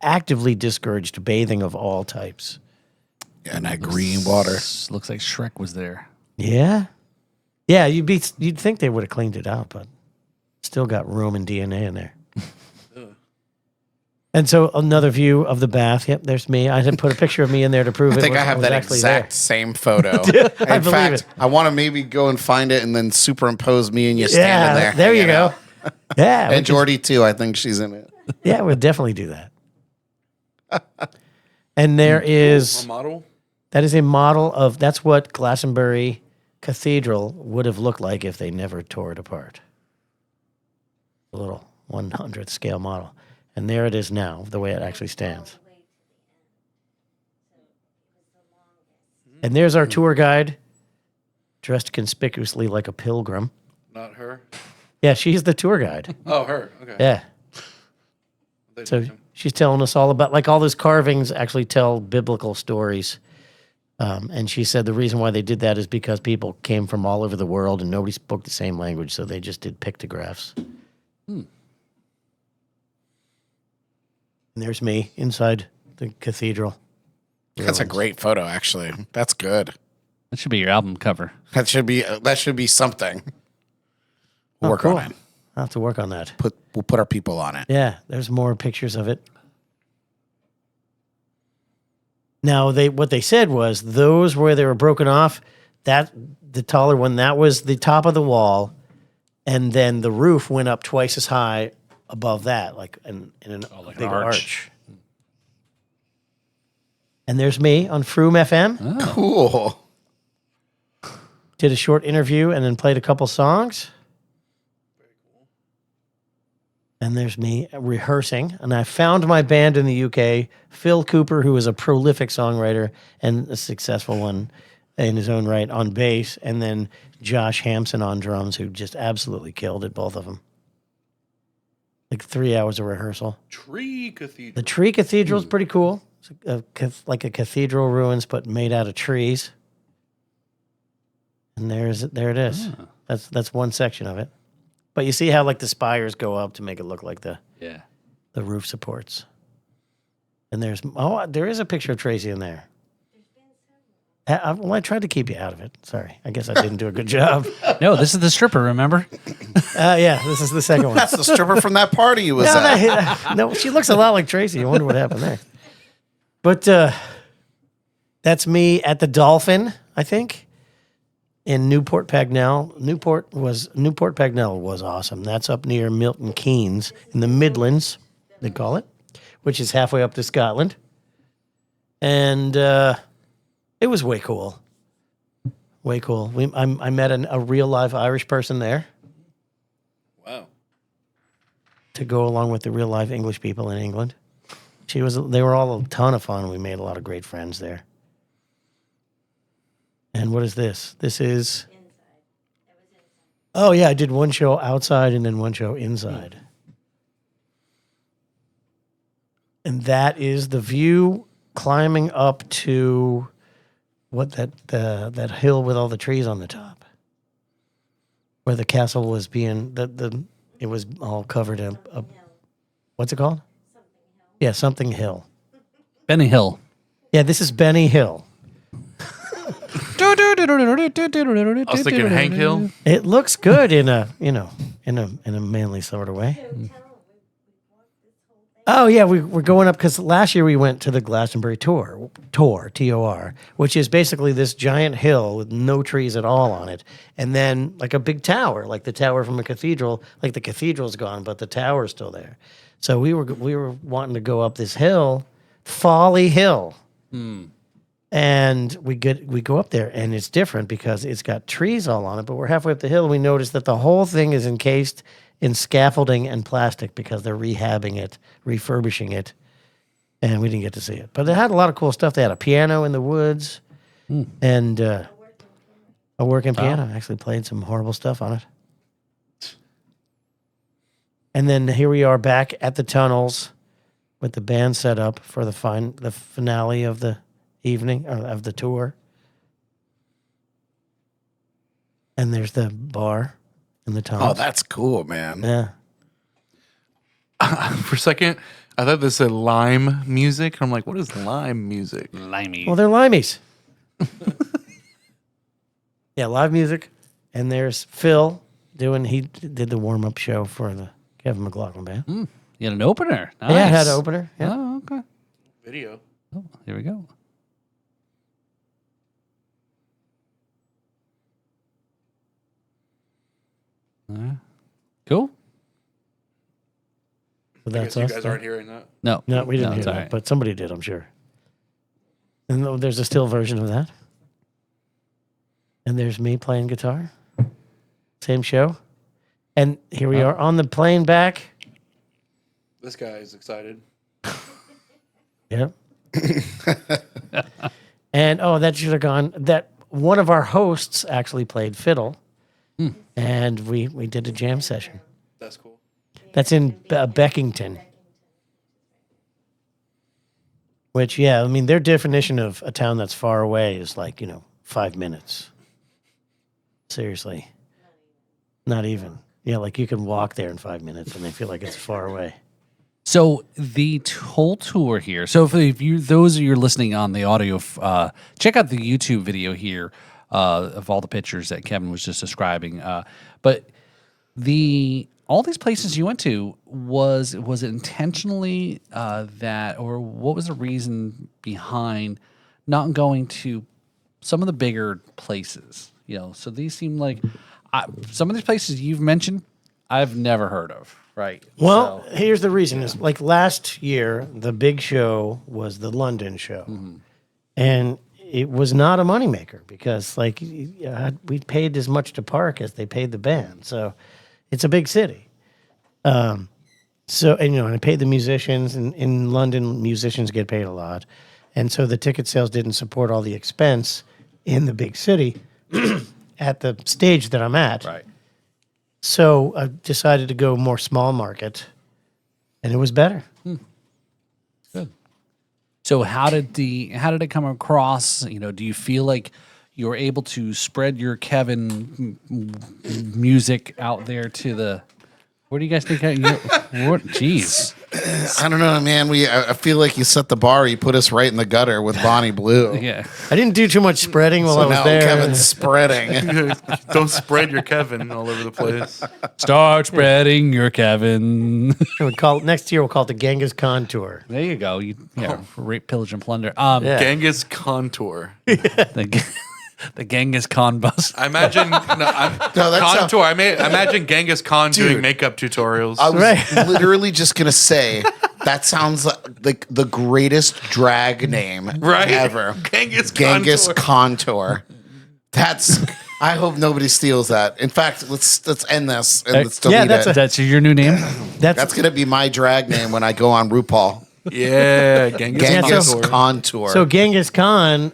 actively discouraged bathing of all types. Yeah, and that green water. Looks like Shrek was there. Yeah? Yeah, you'd think they would have cleaned it out, but still got Roman DNA in there. And so another view of the bath. Yep, there's me. I had put a picture of me in there to prove I think it was, I have was that actually exact there. same photo. I In believe fact, it. I want to maybe go and find it and then superimpose me and you standing there. There you hanging go. out. Yeah, And Jordy too. I think she's in it. yeah, we'll definitely do that. And there is A model? that is a model of that's what Glastonbury Cathedral would have looked like if they never tore it apart. A little 100th scale model. And there it is now, the way it actually stands. And there's our tour guide, dressed conspicuously like a pilgrim. Not her. Yeah, she's the tour guide. Oh, her. Okay. Yeah. So she's telling us all about, like all those carvings actually tell biblical stories. And she said the reason why they did that is because people came from all over the world and nobody spoke the same language, so they just did pictographs. And there's me inside the cathedral. That's a great photo, actually. That's good. That should be your album cover. That should be something. We'll work cool. on it. I'll have to work on that. We'll put our people on it. Yeah, there's more pictures of it. Now, what they said was those where they were broken off, that the taller one, that was the top of the wall, and then the roof went up twice as high above that, like in a like an big arch. arch. And there's me on Froome FM. Cool. Did a short interview and then played a couple songs. And there's me rehearsing. And I found my band in the UK, Phil Cooper, who is a prolific songwriter and a successful one in his own right, on bass. And then Josh Hampson on drums, who just absolutely killed it, both of them. Like 3 hours of rehearsal. Tree Cathedral. The Tree Cathedral is pretty cool. It's like a cathedral ruins, but made out of trees. And there it is. That's one section of it. But you see how like the spires go up to make it look like the roof supports. And there is a picture of Tracy in there. I tried to keep you out of it. Sorry. I guess I didn't do a good job. No, this is the stripper, remember? Yeah, this is the second one. That's the stripper from that party you was at. No, she looks a lot like Tracy. I wonder what happened there. But that's me at the Dolphin, I think, in Newport Pagnell. Newport Pagnell was awesome. That's up near Milton Keynes in the Midlands, they call it, which is halfway up to Scotland. And it was way cool. Way cool. I met a real live Irish person there Wow. to go along with the real live English people in England. They were all a ton of fun. We made a lot of great friends there. And what is this? This is Oh yeah, I did one show outside and then one show inside. And that is the view climbing up to that hill with all the trees on the top. Where the castle was being it was all covered up. What's it called? Yeah, something Hill. Benny Hill. Yeah, this is Benny Hill. I was thinking Hank Hill. It looks good in a manly sort of way. Oh yeah, we're going up because last year we went to the Glastonbury Tor, T-O-R, which is basically this giant hill with no trees at all on it, and then like a big tower, like the tower from a cathedral. Like the cathedral's gone, but the tower's still there. So we were wanting to go up this hill, Folly Hill, and we go up there, and it's different because it's got trees all on it. But we're halfway up the hill, and we notice that the whole thing is encased in scaffolding and plastic because they're rehabbing it, refurbishing it, and we didn't get to see it. But it had a lot of cool stuff. They had a piano in the woods and a working piano. I actually played some horrible stuff on it. And then here we are back at the tunnels with the band set up for the finale of the evening, or of the tour. And there's the bar in the tunnels. Oh, that's cool, man. Yeah. For a second, I thought this said lime music. I'm like, what is lime music? Limey. Well, they're limeys. Yeah, live music. And there's Phil he did the warm-up show for the Kevin McLoughlin band. You had an opener. Nice. Yeah, it had an opener. Yeah. Oh, okay. Video. Oh, here we go. Cool. So I that's guess you us. guys aren't hearing that. No. No, we didn't hear it's that, all right. but somebody did, I'm sure. And there's a still version of that. And there's me playing guitar. Same show. And here we are on the plane back. This guy is excited. Yep. And that should have gone. That one of our hosts actually played fiddle, and we did a jam session. That's cool. That's in Beckington. Which, yeah, I mean, their definition of a town that's far away is like 5 minutes. Seriously, not even. Yeah, like you can walk there in 5 minutes, and they feel like it's far away. So the whole tour here. So if you, those of you listening on the audio, check out the YouTube video here of all the pictures that Kevin was just describing. But all these places you went to, was it intentionally that, or what was the reason behind not going to some of the bigger places? So these seem like some of these places you've mentioned, I've never heard of. Right. Well, here's the reason. Is like last year, the big show was the London show. And it was not a moneymaker because we paid as much to park as they paid the band. So it's a big city. And I paid the musicians, and in London, musicians get paid a lot. And so the ticket sales didn't support all the expense in the big city at the stage that I'm at. Right. So I decided to go more small market, and it was better. Good. So how did it come across? Do you feel like you were able to spread your Kevin music out there to the? Where do you guys think? Jeez. I don't know, man. I feel like you set the bar. You put us right in the gutter with Bonnie Blue. Yeah. I didn't do too much spreading while I So was now there. Kevin's spreading. Don't spread your Kevin all over the place. Start spreading your Kevin. Next year we'll call it the Genghis Khan tour. There you go. Rape, pillage, and plunder. Yeah. Genghis Contour. The Genghis Khan bus. I imagine Contour. I imagine Genghis Khan doing makeup tutorials. I was literally just gonna say that sounds like the greatest drag name ever. Genghis Contour. That's. I hope nobody steals that. In fact, let's end this and let's delete it. That's your new name. That's gonna be my drag name when I go on RuPaul. Yeah, Genghis Contour. Contour. So Genghis Khan,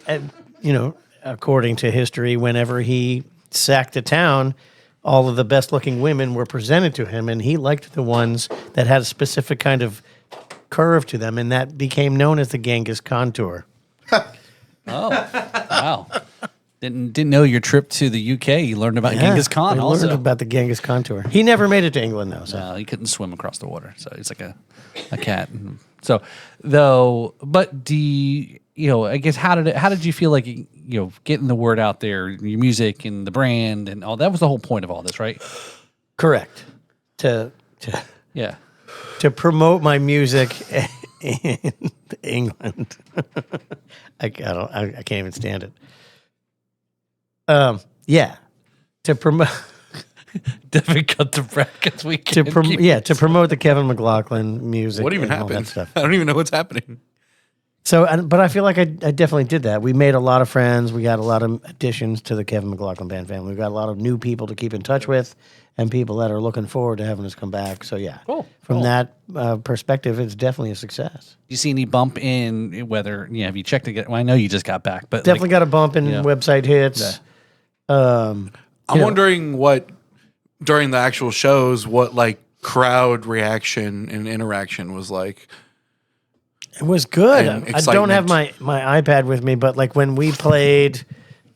according to history, whenever he sacked a town, all of the best-looking women were presented to him, and he liked the ones that had a specific kind of curve to them, and that became known as the Genghis Contour. Oh, wow. Didn't know your trip to the UK. You learned about Genghis Khan I also. learned about the Genghis Contour. He never made it to England, though. So. No, he couldn't swim across the water, so he's like a cat. So, though, but I guess how did you feel like getting the word out there, your music and the brand and all that was the whole point of all this, right? Correct. To promote my music in England. I can't even stand it. To promote. Definitely cut the brackets. We to promote the Kevin McLoughlin music. What even and all that happened? stuff. I don't even know what's happening. But I feel like I definitely did that. We made a lot of friends. We got a lot of additions to the Kevin McLoughlin Band family. We got a lot of new people to keep in touch with, and people that are looking forward to having us come back. So yeah, from that perspective, it's definitely a success. Do you see any bump in whether have you checked again? Well, I know you just got back, but Definitely got a bump in website hits. I'm wondering what during the actual shows, what like crowd reaction and interaction was like. It was good. And I don't have my iPad with me, but like when we played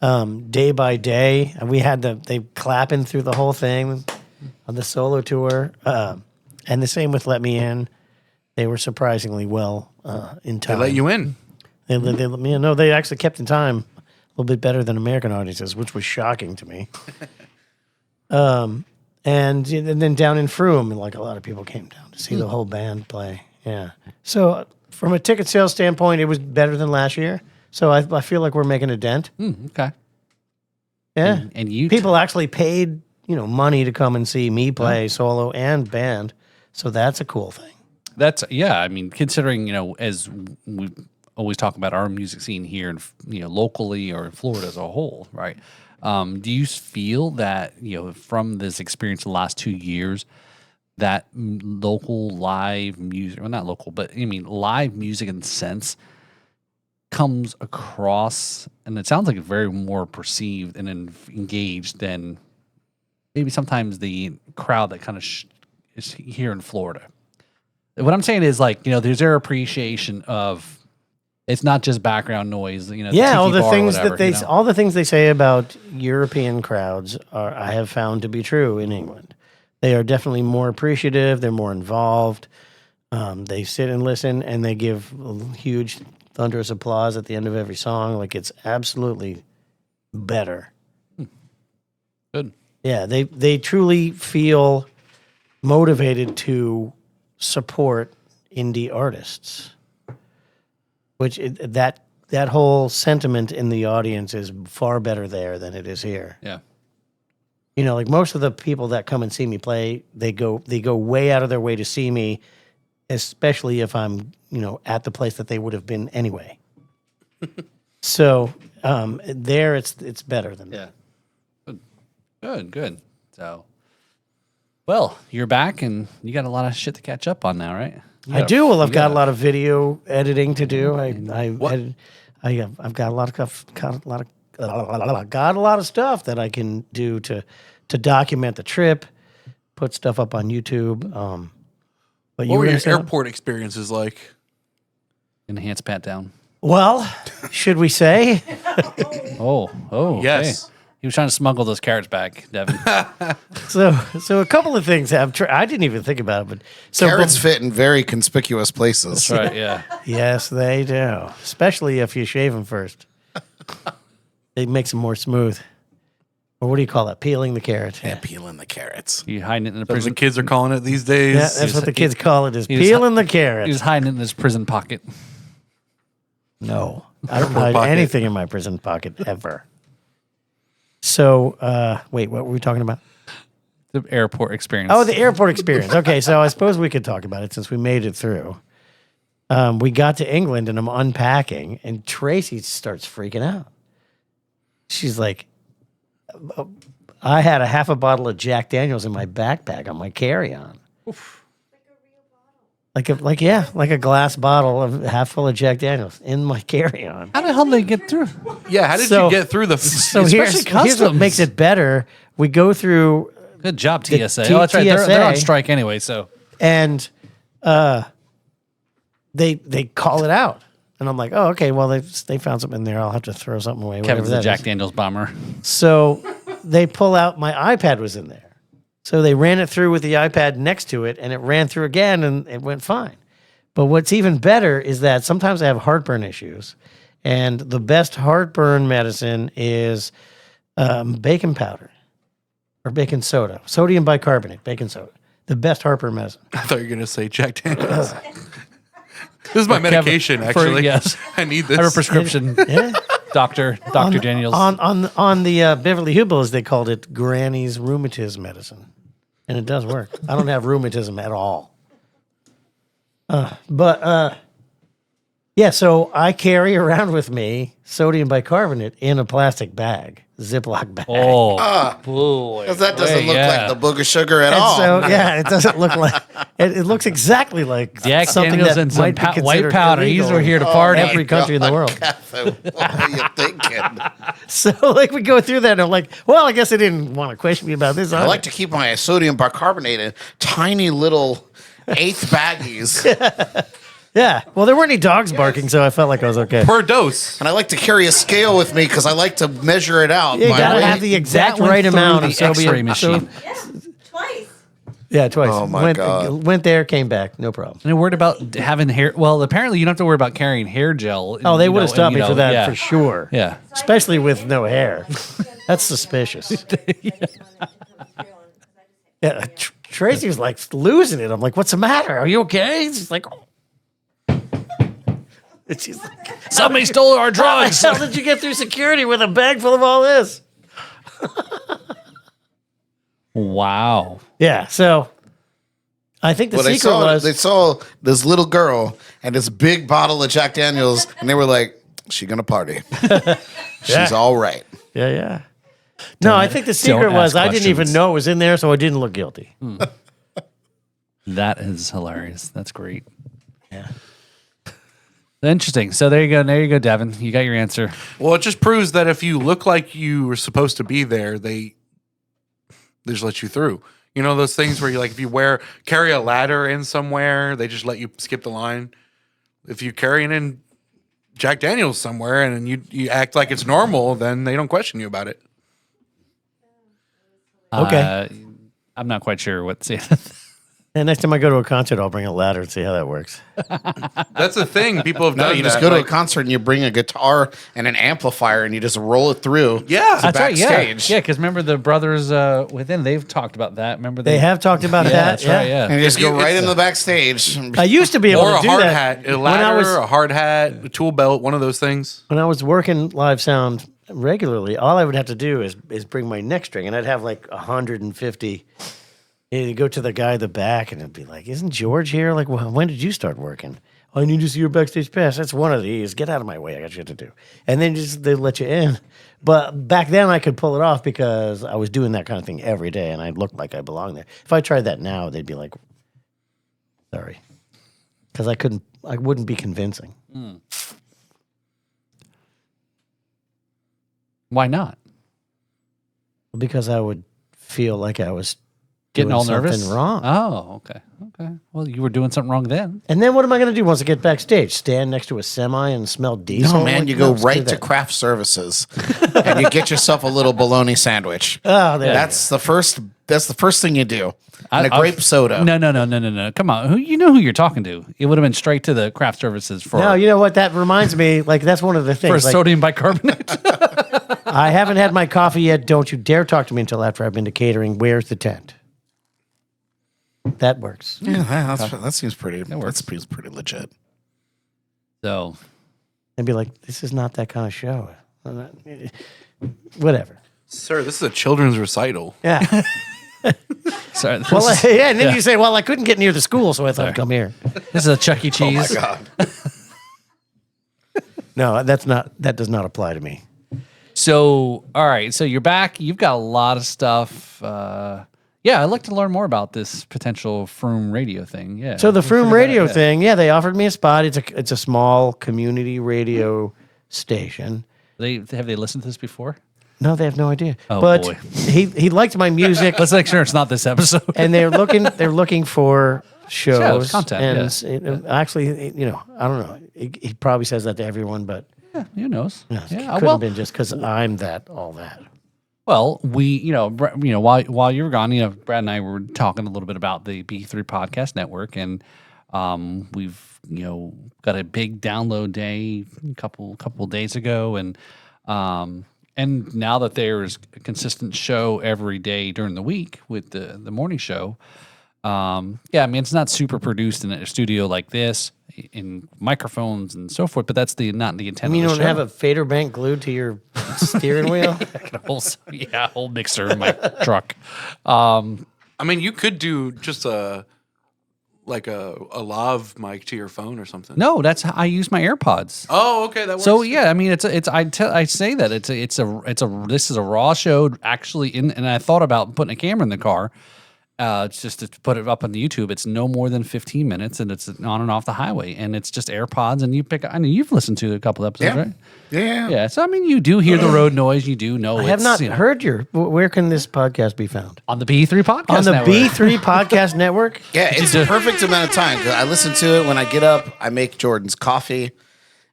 Day by Day, and we had they clapping through the whole thing on the solo tour, and the same with Let Me In. They were surprisingly well in time. They let you in. They let me in. No, they actually kept in time a little bit better than American audiences, which was shocking to me. And then down in Frome, like a lot of people came down to see the whole band play. Yeah. So from a ticket sales standpoint, it was better than last year. So I feel like we're making a dent. Okay. Yeah. And you people actually paid money to come and see me play solo and band. So that's a cool thing. That's I mean, considering as we always talk about our music scene here and locally or in Florida as a whole, right? Do you feel that from this experience the last 2 years that local live music, well, not local, but I mean live music in sense comes across, and it sounds like it's very more perceived and engaged than maybe sometimes the crowd that kind of is here in Florida. What I'm saying is like, there's their appreciation of it's not just background noise, Yeah, all the things all the things they say about European crowds I have found to be true in England. They are definitely more appreciative. They're more involved. They sit and listen, and they give huge thunderous applause at the end of every song. Like it's absolutely better. Good. Yeah, they truly feel motivated to support indie artists, which that whole sentiment in the audience is far better there than it is here. Yeah. Like most of the people that come and see me play, they go way out of their way to see me, especially if I'm, at the place that they would have been anyway. So there it's better than that. Good. So, well, you're back and you got a lot of shit to catch up on now, right? I do. Well, I've got a lot of video editing to do. I've got a lot of stuff that I can do to document the trip, put stuff up on YouTube. But What were your airport experiences like? Enhanced pat down. Well, should we say? Oh, Yes. okay. He was trying to smuggle those carrots back, Devin. So a couple of things I didn't even think about it, but Carrots fit in very conspicuous places. That's right, yeah. Yes, they do. Especially if you shave them first. It makes them more smooth. Or what do you call that? Peeling the carrot. Yeah, peeling the carrots. You hiding it in a That's what prison. the kids are calling it these days. Yeah, that's what the kids call it, is he was- peeling the He carrot. was hiding it in his prison pocket. No, I don't Airport hide pocket. anything in my prison pocket ever. So, wait, what were we talking about? The airport experience. Oh, the airport experience. Okay, so I suppose we could talk about it since we made it through. We got to England and I'm unpacking, and Tracy starts freaking out. She's like, I had a half a bottle of Jack Daniels in my backpack on my carry-on. Like a glass bottle of half full of Jack Daniels in my carry-on. How the hell did they get through? Yeah, how did So- you get through the? So Especially here's what customs. makes it better. We go through, Good job, The TSA. Oh, that's right. They're on TSA. strike anyway, so. and they call it out. And I'm like, oh, okay, well, they found something in there. I'll have to throw something away. Kevin's whatever the that Jack is. Daniels bomber. So they pull out, my iPad was in there. So they ran it through with the iPad next to it, and it ran through again, and it went fine. But what's even better is that sometimes I have heartburn issues, and the best heartburn medicine is baking powder or baking soda, sodium bicarbonate, baking soda. The best heartburn medicine. I thought you were gonna say Jack Daniels. This is my medication, actually. yes. I need I have a this. prescription. Yeah. Dr. Daniels. On the Beverly Hillbillies, they called it Granny's rheumatism medicine, and it does work. I don't have rheumatism at all. But Yeah, so I carry around with me sodium bicarbonate in a plastic bag, Ziploc bag. Oh, boy. Because that doesn't look yeah. like the book of sugar at And all. so, yeah, it doesn't look like it looks exactly like Jack something Daniels that and some might be white considered powder. He's illegal over here to in party. every country in the world. Catherine, what are you thinking? So, like, we go through that, and I'm like, well, I guess they didn't want to question me about this. I like to keep my sodium bicarbonate in tiny little eighth baggies. Yeah. Well, there weren't any dogs barking, so I felt like I was okay. Per dose. And I like to carry a scale with me because I like to measure it out. You my gotta weight. have the exact That went right through amount the of sodium. X-ray machine. Yeah, twice. Yeah, twice. Oh, my God. Went there, came back, no problem. And they're worried about having hair. Well, apparently you don't have to worry about carrying hair gel. Oh, they you would know, have stopped and, me you for know, that yeah. for sure. Yeah. Especially with no hair. That's suspicious. Yeah, Tracy was like losing it. I'm like, "What's the matter? Are you okay?" She's like, "Oh." And she's like, Somebody stole our drugs. "How the hell did you get through security with a bag full of all this?" Wow. Yeah. So, I think the Well, secret was they saw this little girl and this big bottle of Jack Daniels, and they were like, "She gonna party? She's all right." yeah. No, I think the secret don't was ask I didn't even questions. know it was in there, so I didn't look guilty. That is hilarious. That's great. Yeah. Interesting. So there you go. There you go, Devin. You got your answer. Well, it just proves that if you look like you were supposed to be there, they just let you through. You know those things where you like if you carry a ladder in somewhere, they just let you skip the line. If you carrying in Jack Daniels somewhere and then you act like it's normal, then they don't question you about it. Okay. I'm not quite sure what's And next time I go to a concert, I'll bring a ladder and see how that works. That's the thing. People have No, done you that. just go to a like- concert and you bring a guitar and an amplifier and you just roll it through. Yeah. to That's right. Yeah. backstage. Yeah. Because remember the brothers within, they've talked about that. Remember They have talked about Yeah, that. that's right. Yeah. And you just If you- go right it's- into the backstage. I used to be able Or to a do hard that hat, a when I ladder, was a hard hat, a tool belt, one of those things. when I was working live sound regularly. All I would have to do is bring my neck string, and I'd have like 150. And you go to the guy in the back, and it'd be like, "Isn't George here? Like, well, when did you start working? I need to see your backstage pass. That's one of these. Get out of my way. I got shit to do." And then they let you in. But back then, I could pull it off because I was doing that kind of thing every day, and I looked like I belonged there. If I tried that now, they'd be like, "Sorry," because I wouldn't be convincing. Why not? Because I would feel like I was Getting doing all something nervous? wrong. Oh, okay. Okay. Well, you were doing something wrong then. And then what am I going to do once I get backstage? Stand next to a semi and smell diesel? No, man, Like, you go no, screw right to that. craft services and you get yourself a little bologna sandwich. Oh, there That's the first thing you do. And a I- grape soda. No. Come on. You know who you're talking to. It would have been straight to the craft services for, No, you know what? That reminds me. Like that's one of the for things. Like, sodium bicarbonate. I haven't had my coffee yet. Don't you dare talk to me until after I've been to catering. Where's the tent? That works. Yeah, that seems pretty. That seems pretty legit. So And be like, this is not that kind of show. Whatever. Sir, this is a children's recital. Yeah. sorry. This, Well, is, yeah. And then you say, well, I couldn't get near the school, so I thought I'd come here. this is a Chuck E. Oh my Cheese. God. No, that does not apply to me. So, all right. So you're back. You've got a lot of stuff. Yeah, I'd like to learn more about this potential Froome radio thing. Yeah. So the Let's figure Froome that radio out. Yeah. thing, yeah, they offered me a spot. It's a small community radio station. Have they listened to this before? No, they have no idea. Oh, but boy. he liked my music, Let's make sure it's not this episode. and they're looking for shows, content, and actually, you know, I don't know. He probably says that to everyone, but Who knows? you know, it Yeah. couldn't Well, have been just because I'm all that. Well, while you were gone, Brad and I were talking a little bit about the B3 Podcast Network, and we've got a big download day a couple days ago, and now that there's a consistent show every day during the week with the morning show, I mean it's not super produced in a studio like this in microphones and so forth, but that's not the I intent. mean, you of don't the have show. a fader bank glued to your steering wheel. whole mixer in my truck. I mean, you could do just like a lav mic to your phone or something. No, that's how I use my AirPods. Oh, okay, that works. So yeah, I mean, I say that this is a raw show actually and I thought about putting a camera in the car, just to put it up on the YouTube. It's no more than 15 minutes and it's on and off the highway and it's just AirPods and you pick. I mean, you've listened to a couple episodes, right? Yeah. Yeah. So I mean, you do hear the road noise. You do know. I have not heard where can this podcast be found? on the B3 podcast On the network. B3 Podcast Network? Yeah, it's a perfect amount of time. 'Cause I listen to it when I get up. I make Jordan's coffee,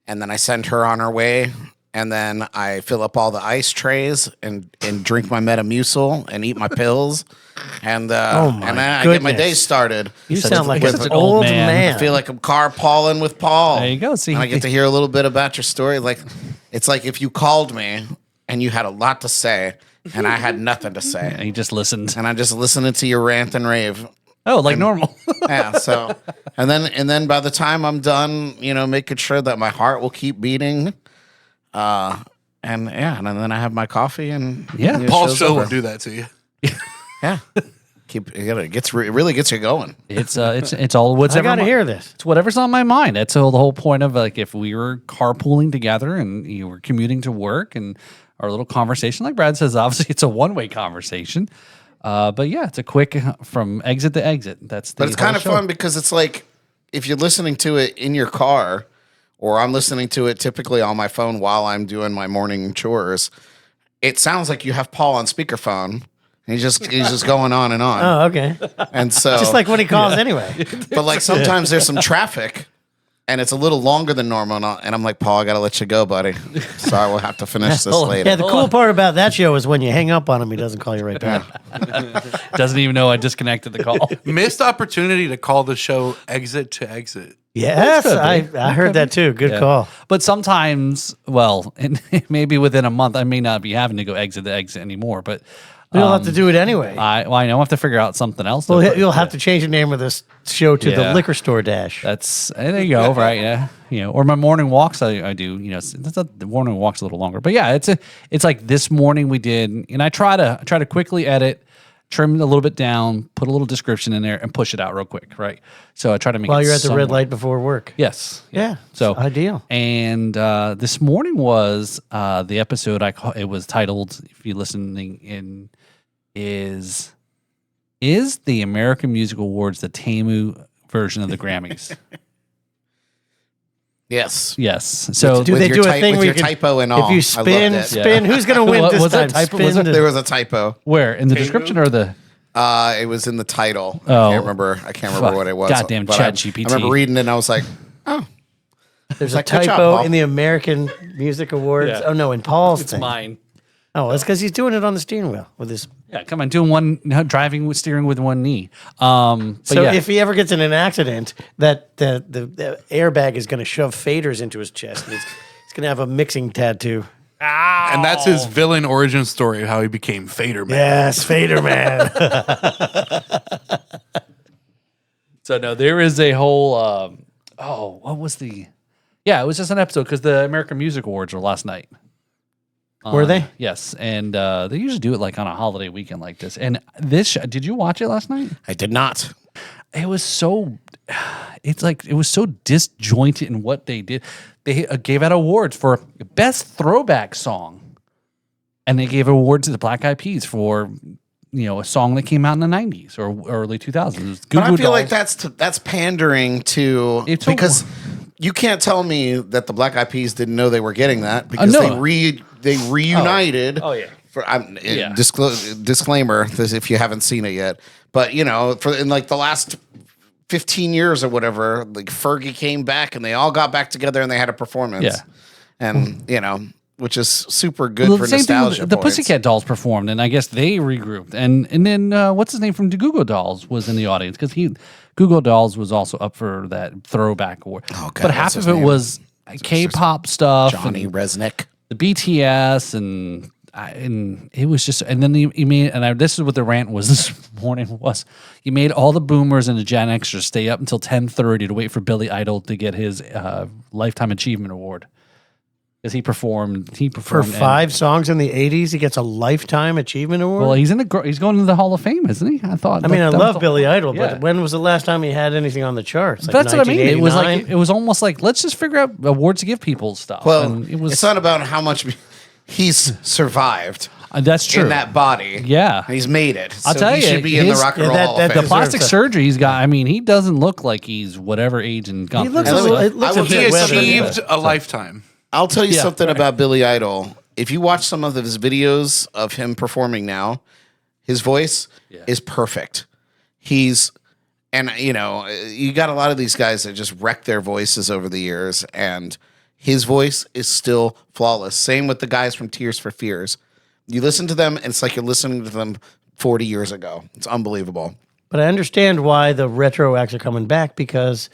and then I send her on her way. And then I fill up all the ice trays and drink my Metamucil and eat my pills. And and then I get my goodness. day started. You Such sound a- like such an an old old man. man. I feel like I'm carpooling with Paul. There you go. See, and I get to hear a little bit about your story. Like it's like if you called me and you had a lot to say, and I had nothing to say, and you just listened. and I'm just listening to your rant and rave. Oh, like normal. Yeah. So, and then by the time I'm done, making sure that my heart will keep beating. And then I have my coffee and Yeah. the Paul's show's show over. will do that to you. Yeah, it really gets you going. It's all what's I ever got to mi- hear this. It's whatever's on my mind. That's the whole point of like if we were carpooling together and you were commuting to work and our little conversation, like Brad says, obviously it's a one-way conversation. But yeah, it's a quick from exit to exit. But it's kind of fun because it's like if you're listening to it in your car, or I'm listening to it typically on my phone while I'm doing my morning chores. It sounds like you have Paul on speakerphone. He's just going on and on. Oh, okay. And so Just like when he calls anyway. but like sometimes there's some traffic and it's a little longer than normal and I'm like, Paul, I gotta let you go, buddy. So I will have to finish this later. Yeah, the cool part about that show is when you hang up on him, he doesn't call you right back. doesn't even know I disconnected the call. Missed opportunity to call the show exit to exit. Yes, could be. I heard that too. Good Yeah. call. But sometimes, well, and maybe within a month, I may not be having to go exit to exit anymore. But You'll have to do it anyway. I know I have to figure out something else. Well, though, you'll but- have to change the name of this show to Yeah. the Liquor Store Dash. That's there you go, right? Yeah, or my morning walks. I do. The morning walks a little longer, but yeah, it's like this morning we did, and I try to quickly edit, trim it a little bit down, put a little description in there, and push it out real quick, right? So I try to make While it you're at the red somewhat- light before work. Yes. Yeah. So it's ideal. And this morning was the episode it was titled, if you're listening in, is the American Music Awards the Tamu version of the Grammys? Yes. Yes. So Do With they your do a type- thing with where your you can, typo and if all. you I spin, loved it. spin, who's going to win What- this was time? that typo? Was Spin it- There was a typo. where in the description or the? It was in the title. Oh. I can't remember Fuck. what it was. Goddamn but ChatGPT. I remember reading it and I was like, There's like, a good job, typo Paul. in the American Music Awards. Yeah. Oh, no, in Paul's thing. Mine. Oh, it's because he's doing it on the steering wheel with his. Yeah, come on, driving with steering with one knee. So yeah. if he ever gets in an accident, that the airbag is going to shove faders into his chest. And he's going to have a mixing tattoo. And that's his villain origin story of how he became Fader Man. Yes, Fader Man. So no, there is a whole. What was the? Yeah, it was just an episode because the American Music Awards were last night. Were they? Yes, and they usually do it like on a holiday weekend like this. And this, did you watch it last night? I did not. It was so. It's like it was so disjointed in what they did. They gave out awards for best throwback song, and they gave an award to the Black Eyed Peas for a song that came out in the '90s or early 2000s. But I Goo Goo feel like Dolls. that's pandering to It's because you can't tell me that the Black Eyed Peas didn't know they were getting that because no. they reunited. Oh, yeah. For Yeah. disclaimer, this if you haven't seen it yet, but for in like the last 15 years or whatever, like Fergie came back and they all got back together and they had a performance. Yeah. And which is super good Well, for the same thing nostalgia. with the points. Pussycat Dolls performed, and I guess they regrouped. And then what's his name from the Goo Goo Dolls was in the audience because Goo Goo Dolls was also up for that throwback award. Oh, God, but half what's of his it name? was K-pop stuff, Johnny and Resnick. the BTS, and it was just. And then he made, this is what the rant was this morning was. You made all the boomers and the Gen Xers stay up until 10:30 to wait for Billy Idol to get his Lifetime Achievement Award. because he performed. For 5 songs in the 80s, he gets a Lifetime Achievement Award? Well, he's going to the Hall of Fame, isn't he? I thought. I mean, I love Billy Idol, yeah. but when was the last time he had anything on the charts? Like That's what I mean. It was 1989? it was almost like, let's just figure out awards to give people stuff. Well, and it was. it's not about how much he's survived That's true. in that body. Yeah. He's made it. I'll So tell he you, should be in the his- Rock and yeah, Roll that- Hall that of Fame. The plastic deserves a- surgery he's got. I mean, he doesn't look like he's whatever age and gone. He looks through a this little. stuff. It looks I a will bit give you weathered. Achieved a lifetime. I'll tell you Yeah, something right. about Billy Idol. If you watch some of his videos of him performing now, his voice is perfect. And you got a lot of these guys that just wreck their voices over the years, and his voice is still flawless. Same with the guys from Tears for Fears. You listen to them, and it's like you're listening to them 40 years ago. It's unbelievable. But I understand why the retro acts are coming back because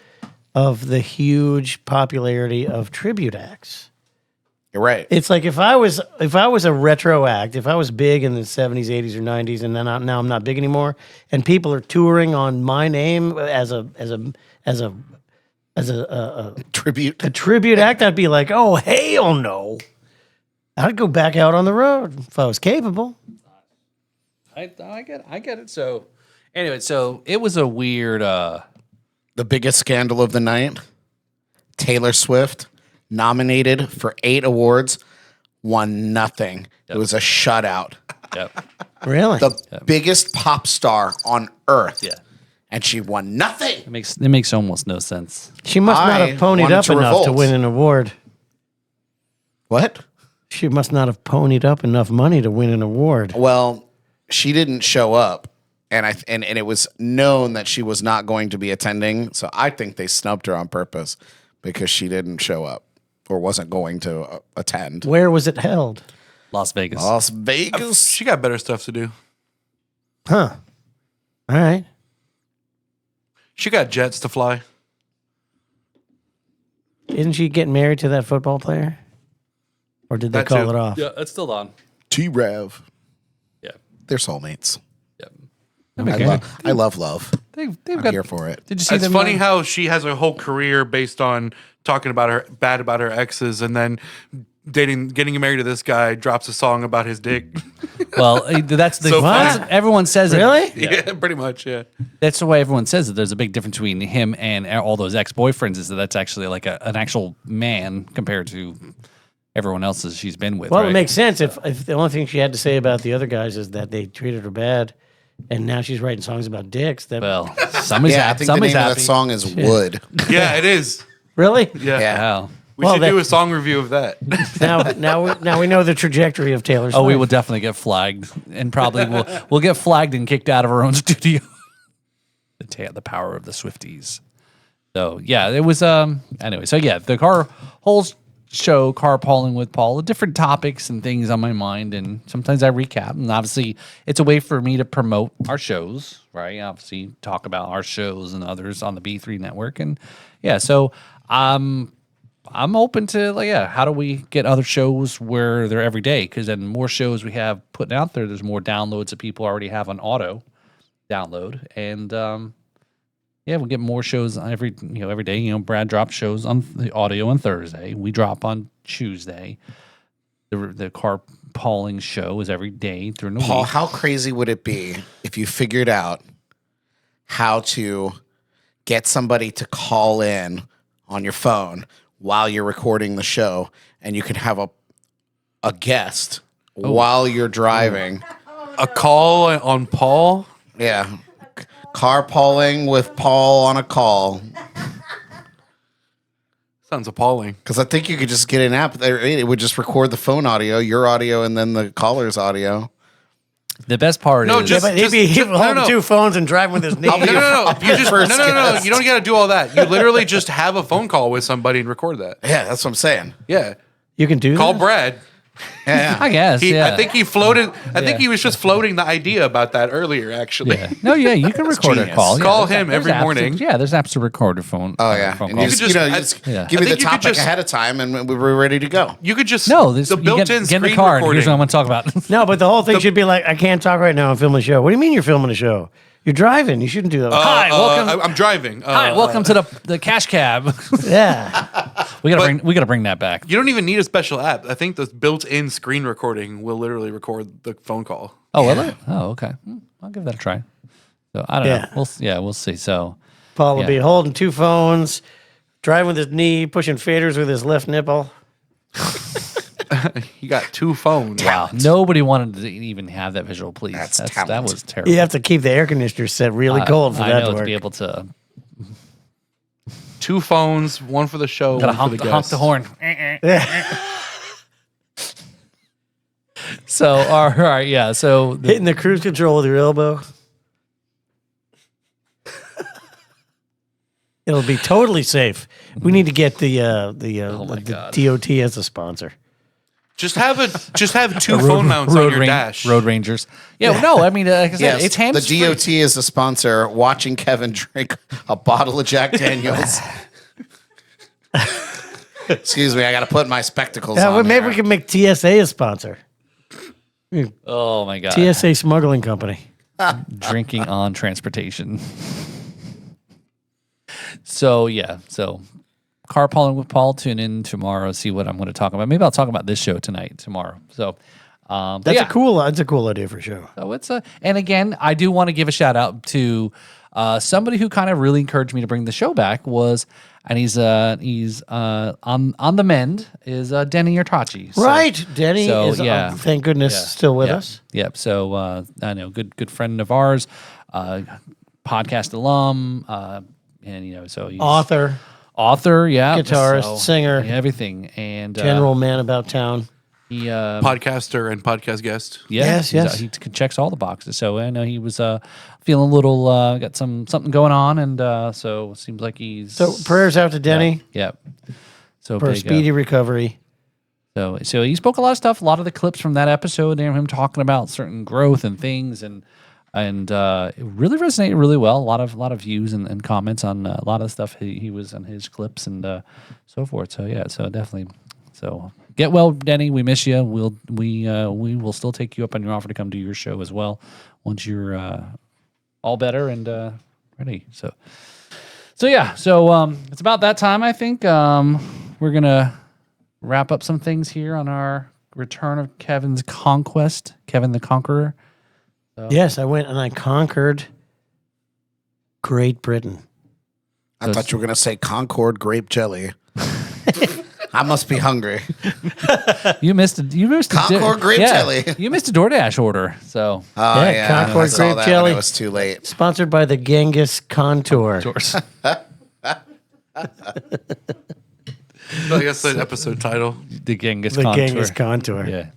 of the huge popularity of tribute acts. You're right. It's like if I was a retro act, if I was big in the 70s, 80s, or 90s, and then now I'm not big anymore, and people are touring on my name as a Tribute. tribute act, I'd be like, oh hell no! I'd go back out on the road if I was capable. I get it. So anyway, so it was a weird. The biggest scandal of the night. Taylor Swift, nominated for 8 awards, won nothing. It was a shutout. Yep. Really? The biggest pop star on earth. Yeah. And she won nothing. It makes almost no sense. She must not I have ponied wanted up to enough to revolt. win an award. What? She must not have ponied up enough money to win an award. Well, she didn't show up, and it was known that she was not going to be attending. So I think they snubbed her on purpose because she didn't show up or wasn't going to attend. Where was it held? Las Vegas. Las Vegas. She got better stuff to do. Huh. All right. She got jets to fly. Isn't she getting married to that football player? Or did they That call too. it off? Yeah, it's still on. T-Rev. Yeah. They're soulmates. Yep. I love love. They've I'm got here for it. Did you see It's them? funny how she has a whole career based on talking about her bad about her exes, and then getting married to this guy, drops a song about his dick. Well, that's the So that's- funny. everyone says Really? it. Yeah, pretty much. Yeah. That's the way everyone says it. There's a big difference between him and all those ex-boyfriends. Is that's actually like an actual man compared to everyone else's she's been with. Well, right? it makes sense if the only thing she had to say about the other guys is that they treated her bad, and now she's writing songs about dicks. That Well, somebody's Yeah, I happy. think the Somebody's name of happy. that song is Wood. Yeah, it is. really? Yeah. Yeah. Wow. We Well, should that- do a song review of that. Now we know the trajectory of Taylor Swift. Oh, we will definitely get flagged, and probably we'll get flagged and kicked out of our own studio. The power of the Swifties. So yeah, it was anyway. So yeah, the whole show, carpooling with Paul, different topics and things on my mind, and sometimes I recap. And obviously, it's a way for me to promote our shows, right? Obviously, talk about our shows and others on the B3 network, and yeah. So I'm open to how do we get other shows where they're every day? Because then more shows we have putting out there, there's more downloads that people already have on auto download, and we'll get more shows every day. Brad drops shows on the audio on Thursday. We drop on Tuesday. The carpooling show is every day during the Paul, week. how crazy would it be if you figured out how to get somebody to call in on your phone while you're recording the show, and you can have a guest while you're driving? A call on Paul. Yeah. Carpooling with Paul on a call. Sounds appalling. Because I think you could just get an app there. It would just record the phone audio, your audio, and then the caller's audio. The best part No, is just- But he'd be no, holding no. 2 phones and driving with his knee. No. You just first no. guest. You don't got to do all that. You literally just have a phone call with somebody and record that. Yeah, that's what I'm saying. Yeah. You can do Call that? Brad. Yeah. I guess. I think he floated. I think Yeah. he was just floating the idea about that earlier. Actually. Yeah. No, yeah, you can record a genius. call. Yeah, Call there's him there's every apps to- morning. Yeah, there's apps to record a phone. Oh, yeah. phone And call. you could just, just- give I me think the you could topic just- ahead of time, and we were ready to go. You could just No, this the you get built-in in the screen car. And here's recording. what I'm going to talk about. No, but the whole thing should be like, I can't talk right now. I'm filming a show. What do you mean you're filming a show? You're driving. You shouldn't do that. Hi, welcome. I'm driving. Hi, welcome to the cash cab. Yeah. we gotta bring that back. You don't even need a special app. I think the built-in screen recording will literally record the phone call. Oh, will it? Oh, okay. I'll give that a try. So I don't know. Yeah. We'll see. So Paul will be holding 2 phones, driving with his knee, pushing faders with his left nipple. You got 2 phones. wow, nobody wanted to even have that visual. Please, that talent. was terrible. You have to keep the air conditioner set really cold for I that know to to work. be able to 2 phones, one for the show, gotta one for the honk guests. the horn. Yeah. So all right, yeah. So Hitting the cruise control with your elbow. It'll be totally safe. We need to get the God. DOT as a sponsor. Just have 2 phone mounts on your dash. Road Rangers. Yeah, no, I mean, like I said, Yes, it's hands the DOT is a sponsor. Watching Kevin drink a bottle of Jack Daniels. Excuse me, I got to put my spectacles Yeah, on. well, maybe there. we can make TSA a sponsor. Oh my god, TSA smuggling company. drinking on transportation. So yeah, so carpooling with Paul. Tune in tomorrow. See what I'm going to talk about. Maybe I'll talk about this show tonight, tomorrow. So but That's yeah. a cool idea for sure. So it's and again, I do want to give a shout out to somebody who kind of really encouraged me to bring the show back and he's on the mend is Denny Urtachi. So, Right, Denny so, is yeah. thank goodness still with us. Yep. So I know good friend of ours, podcast alum, and so he's author, yeah, Guitarist, singer. yeah, everything, and General man about town. he Podcaster and podcast guest. Yes, he's, yes. he checks all the boxes. So I know he was feeling a little got something going on, and so it seems like he's So prayers out to Denny Yep. So for a big, speedy recovery. So he spoke a lot of stuff. A lot of the clips from that episode, him talking about certain growth and things, and it really resonated really well. A lot of views and comments on a lot of the stuff he was on his clips and so forth. So yeah, so definitely. So get well, Denny. We miss you. We will still take you up on your offer to come do your show as well once you're all better and ready. So yeah. So it's about that time. I think we're gonna wrap up some things here on our return of Kevin's Conquest, Kevin the Conqueror. Yes, I went and I conquered Great Britain. I thought you were going to say Concord grape jelly. I must be hungry. You missed Concord grape jelly. You missed a DoorDash order. So Oh, Yeah, yeah. Concord I saw grape that jelly. when it was too late. Sponsored by the Genghis Contour. I guess the episode title. the Genghis The Contour. Genghis Contour. Yeah.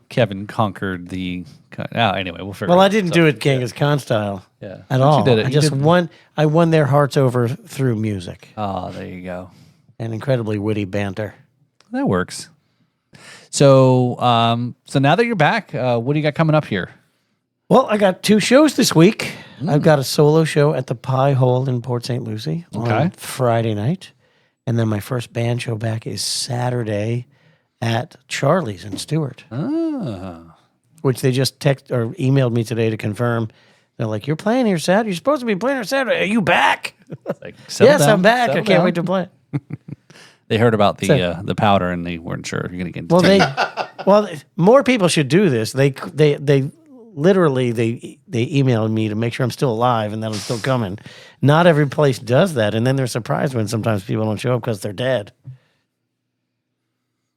Kevin conquered the. Anyway, we'll figure. Well, it I out. didn't So, do it Genghis Khan style Yeah, at But all. You did it. I You just did- won. I won their hearts over through music Oh, there you go. and incredibly witty banter. That works. So, so now that you're back, what do you got coming up here? Well, I got 2 shows this week. Mm. I've got a solo show at the Pie Hole in Port St. Lucie Okay. on Friday night. And then my first band show back is Saturday at Charlie's in Stewart, which they just text or emailed me today to confirm. They're like, "You're playing here Saturday. You're supposed to be playing here Saturday. Are you back?" Like, settle Yes, down, I'm back. I settle can't down. wait to play. They heard about the powder and they weren't sure if you're going to get. Well, more people should do this. They literally they emailed me to make sure I'm still alive and that I'm still coming. Not every place does that, and then they're surprised when sometimes people don't show up because they're dead.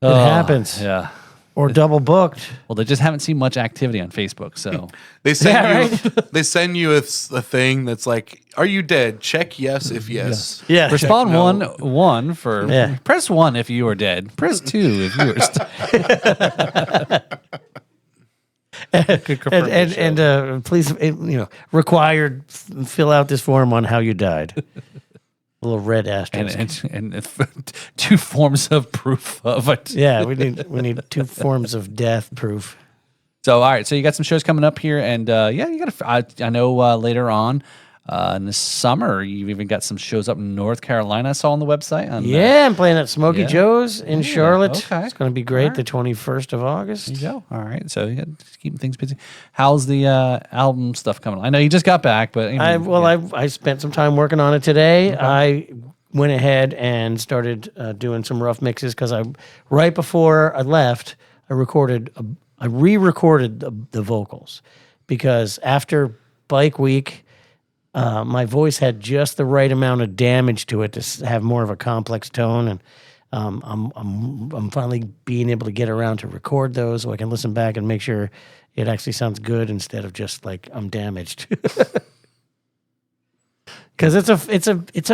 It happens. Yeah. Or double booked. Well, they just haven't seen much activity on Facebook, so They send Yeah, you. They send you a thing that's like, "Are you dead? Check yes if yes." Yeah. respond no. one for Yeah. press 1 if you are dead. Press 2 if you are And please, required fill out this form on how you died. A little red asterisk. and 2 forms of proof of it. Yeah, we need 2 forms of death proof. So all right, so you got some shows coming up here, and you got. I know later on, in the summer, you've even got some shows up in North Carolina. I saw on the website. Yeah, I'm playing at Smoky yeah. Joe's in Charlotte. okay. It's going to be great. All right. The 21st of August. There you go. All right. So you got just keeping things busy. How's the album stuff coming? I know you just got back, but I spent some time working on it today. Okay. I went ahead and started doing some rough mixes because right before I left, I re-recorded the vocals because after Bike Week, my voice had just the right amount of damage to it to have more of a complex tone, and I'm finally being able to get around to record those so I can listen back and make sure it actually sounds good instead of just like I'm damaged. Because it's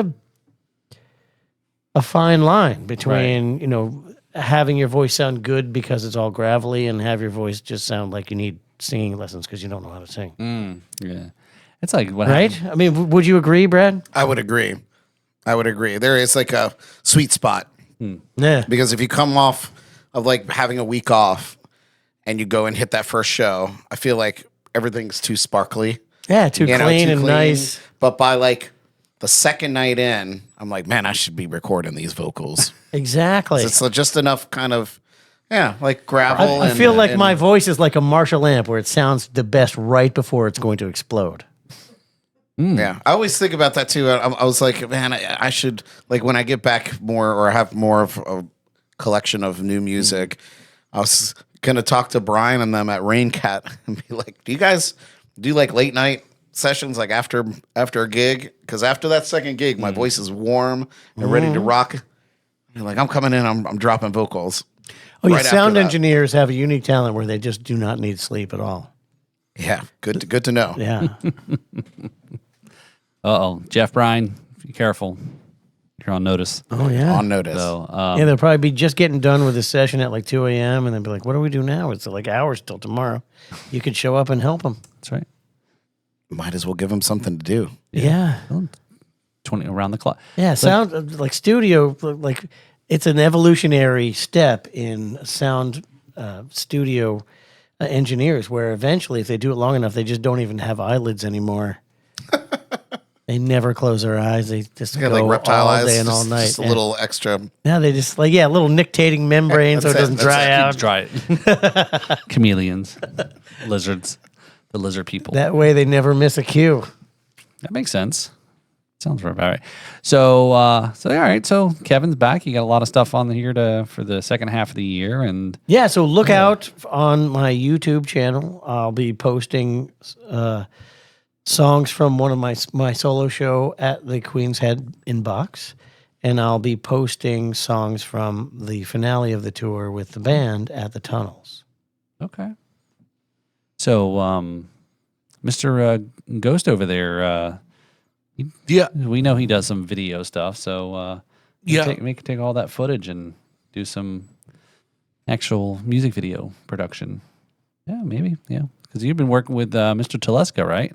a fine line between having your voice sound good because it's all gravelly and have your voice just sound like you need singing lessons because you don't know how to sing. yeah. It's like what Right? happened. I mean, would you agree, Brad? I would agree. There is like a sweet spot Yeah. because if you come off of like having a week off and you go and hit that first show, I feel like everything's too sparkly. Yeah, too You know, clean too and clean. nice. But by like the second night in, I'm like, man, I should be recording these vocals. Exactly. It's just enough kind of, like gravel. I feel like and- my voice is like a Marshall amp where it sounds the best right before it's going to explode. Yeah, I always think about that too. I was like, man, I should, like, when I get back more or have more of a collection of new music, I was gonna talk to Brian and them at Raincat and be like, do you guys do like late night sessions like after a gig? Because after that second gig, my voice is warm and ready to rock. And like, I'm coming in, I'm dropping vocals. Oh, yeah, right after sound that. engineers have a unique talent where they just do not need sleep at all. Yeah, good to know. Yeah. Jeff Bryan, be careful. You're on notice. Oh, yeah. On notice. So Yeah, they'll probably be just getting done with the session at like 2 a.m. and they'll be like, what do we do now? It's like hours till tomorrow. You could show up and help them. that's right. Might as well give them something to do. Yeah. 20 around the clock. Yeah. Sound like studio, like it's an evolutionary step in sound studio engineers where eventually, if they do it long enough, they just don't even have eyelids anymore. They never close their eyes. They just Got go like reptile all eyes, day and just, all night. just a little extra. Yeah, they just a little nictating membrane so it That's it, doesn't that's dry it. out. Dry chameleons, lizards, the lizard people. That way they never miss a cue. That makes sense. Sounds about right. So all right. So Kevin's back. You got a lot of stuff on here for the second half of the year, and Yeah, so look out on my YouTube channel. I'll be posting songs from one of my solo show at the Queen's Head Inbox, and I'll be posting songs from the finale of the tour with the band at the Tunnels. okay. So Mr. Ghost over there, Yeah. we know he does some video stuff. So Yeah. we could take all that footage and do some actual music video production. Yeah, maybe. Yeah, because you've been working with Mr. Teleska, right?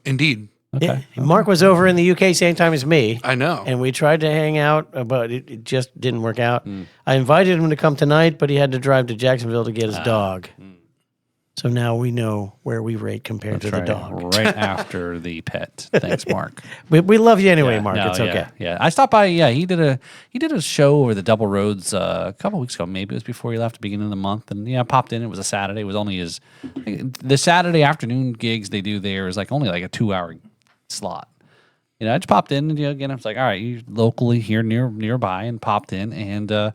Indeed. Okay. Yeah, Mark was over in the UK same time as me. I know. And we tried to hang out, but it just didn't work out. I invited him to come tonight, but he had to drive to Jacksonville to get his dog. So now we know where we rate compared to the Right, dog. right after the pet. Thanks, Mark. We love you anyway, Yeah, Mark. no, It's yeah, okay. Yeah, I stopped by. Yeah, he did a show over the Double Roads a couple weeks ago. Maybe it was before he left, beginning of the month. And I popped in. It was a Saturday. It was only the Saturday afternoon gigs they do there is like only like a 2-hour slot. I just popped in and again I was like, all right, you locally here nearby, and popped in and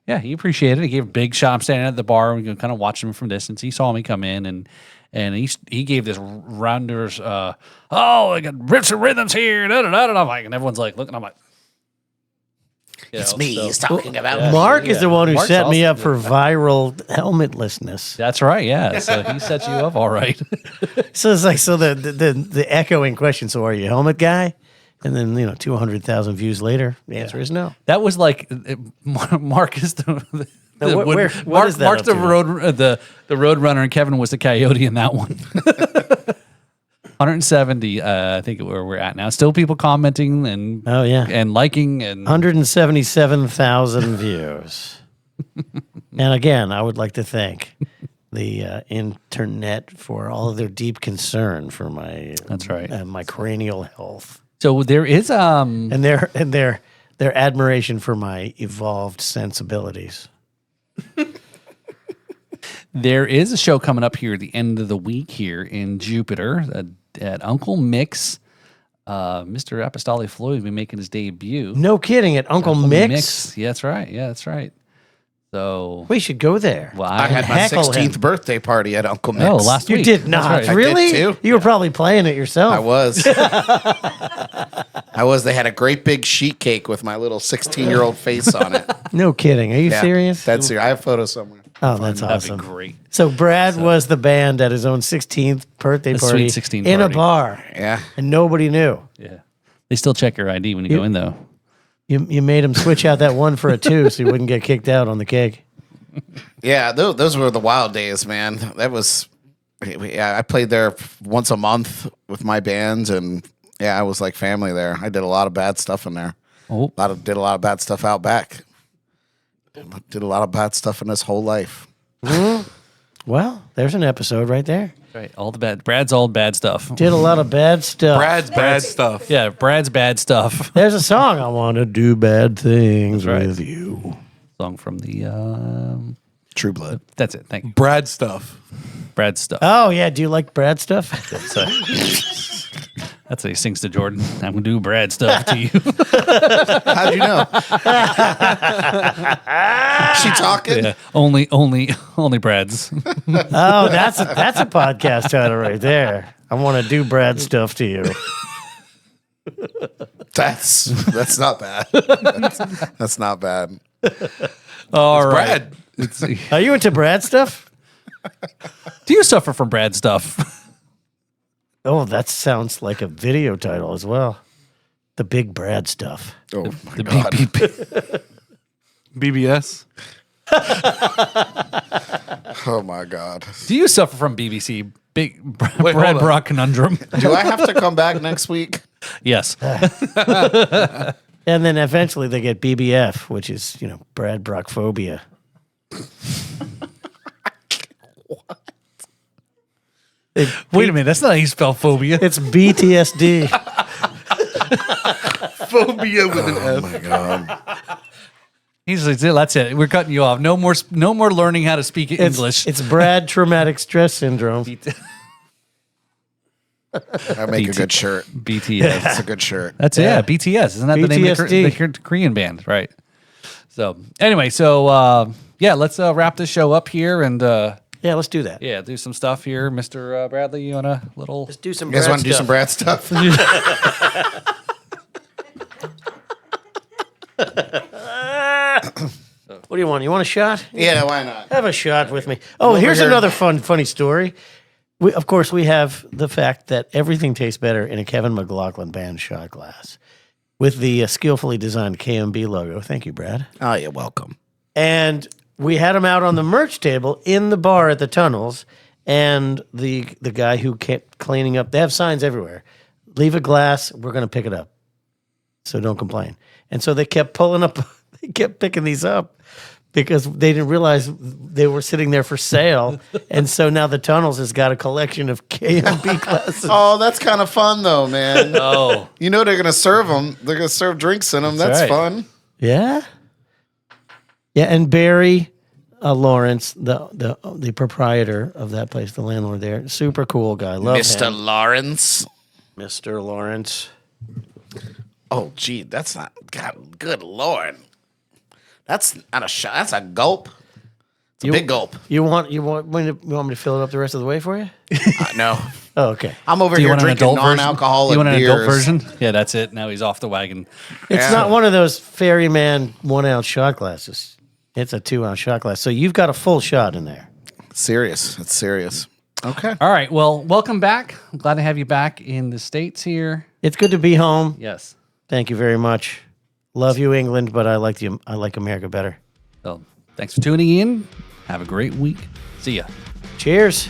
yeah, he appreciated it. He gave a big shot. I'm standing at the bar and kind of watching him from distance. He saw me come in and he gave this rounders, I got Riffs Rhythms here, da, da, da, da. I'm like, and everyone's like looking. I'm like, It's me. He's talking about me. Mark is the one who Mark's set me up awesome. for viral helmetlessness. That's right. Yeah. So he sets you up all right. So it's like the echoing question. So are you a helmet guy? And then 200,000 views later, the answer is no. That was like Mark is the Now, what Mark, is that Mark's up the to? the road runner, and Kevin was the coyote in that one. 170, I think where we're at now. Still people commenting and Oh yeah, and liking and 177,000 views. And again, I would like to thank the internet for all of their deep concern for my That's right. my cranial health So there is and their admiration for my evolved sensibilities. there is a show coming up here at the end of the week here in Jupiter at Uncle Mick's. Mr. Apostoli Floyd will be making his debut. No kidding, at Uncle Mick's. Yeah, that's right. Yeah, that's right. So We should go there. well, I had my Heckle 16th him. birthday party at Uncle Mick's. oh last You week. did That's not. right. I did Really? too. You were probably playing it yourself. I was. I was. They had a great big sheet cake with my little 16-year-old face on it. No kidding. Are you Yeah, serious? That's serious. I have photos somewhere. Oh, that's That'd awesome. be great. So Brad was the band at his own 16th birthday The party sweet 16 in a party. bar, Yeah. and nobody knew. Yeah, they still check your ID when you go in though. You made him switch out that 1 for a 2 so he wouldn't get kicked out on the cake. Yeah, those were the wild days, man. That was, yeah, I played there once a month with my bands, and yeah, I was like family there. I did a lot of bad stuff in there. Oh, Did a lot of bad stuff out back. Did a lot of bad stuff in this whole life. Well, there's an episode right there. right. All the bad. Brad's all bad stuff. Did a lot of bad stuff. Brad's bad stuff. Yeah, Brad's bad stuff. There's a song, I want to do bad things That's right. with you. Song from the. True Blood. That's it. Thank you. Brad stuff. Brad's stuff. Oh, yeah. Do you like Brad stuff? That's what he sings to Jordan. I'm gonna do Brad stuff to you. How'd you know? She talking? Yeah, only Brad's. Oh, that's a podcast title right there. I want to do Brad stuff to you. That's not bad. That's not bad. All right. Brad. It's, Are you into Brad stuff? do you suffer from Brad stuff? Oh, that sounds like a video title as well. The Big Brad stuff. Oh my The god. beep, beep. BBS. Oh my god. Do you suffer from BBC? Big Wait, Brad hold on. Brock conundrum. Do I have to come back next week? Yes. And then eventually they get BBF, which is, Brad Brockphobia. Wait a minute. That's not how you spell phobia. It's BTSD. Phobia with an Oh F. my god. He's like, that's it. We're cutting you off. No more learning how to speak English. It's Brad Traumatic Stress Syndrome. I make a good shirt. BTS. That's a good shirt. That's yeah. BTS. Isn't that the name of the Korean band? Right. So anyway, yeah, let's wrap this show up here and Yeah, let's do that. yeah, do some stuff here. Mr. Bradley, you want a little? Let's do some You guys Brad want to do stuff. some Brad stuff? What do you want? You want a shot? Yeah, why not? Have a shot with me. Oh, here's here. another funny story. Of course, we have the fact that everything tastes better in a Kevin McLoughlin band shot glass with the skillfully designed KMB logo. Thank you, Brad. Oh, you're welcome. And we had them out on the merch table in the bar at the tunnels. And the guy who kept cleaning up, they have signs everywhere. Leave a glass, we're going to pick it up. So don't complain. And so they kept pulling up, they kept picking these up because they didn't realize they were sitting there for sale. And so now the tunnels has got a collection of KMB glasses. Oh, that's kind of fun though, man. Oh, You know they're gonna serve them. They're gonna serve drinks in them. That's right. fun. Yeah? Yeah, and Barry Lawrence, the proprietor of that place, the landlord there, super cool guy. Love Mr. him. Lawrence. Mr. Lawrence. Oh, gee, that's not. God, good lord. That's not a shot. That's a gulp. It's a big gulp. You want me to fill it up the rest of the way for you? No, Oh, okay. I'm over do you here want an drinking adult version? non-alcoholic You want an beers. adult version? Yeah, that's it. Now he's off the wagon. It's Yeah. not one of those ferryman 1 ounce shot glasses. It's a 2 ounce shot glass. So you've got a full shot in there. Serious. It's serious. Okay. All right. Well, welcome back. I'm glad to have you back in the States here. It's good to be home. Yes. Thank you very much. Love you, England, but I like America better. So thanks for tuning in. Have a great week. See ya. Cheers.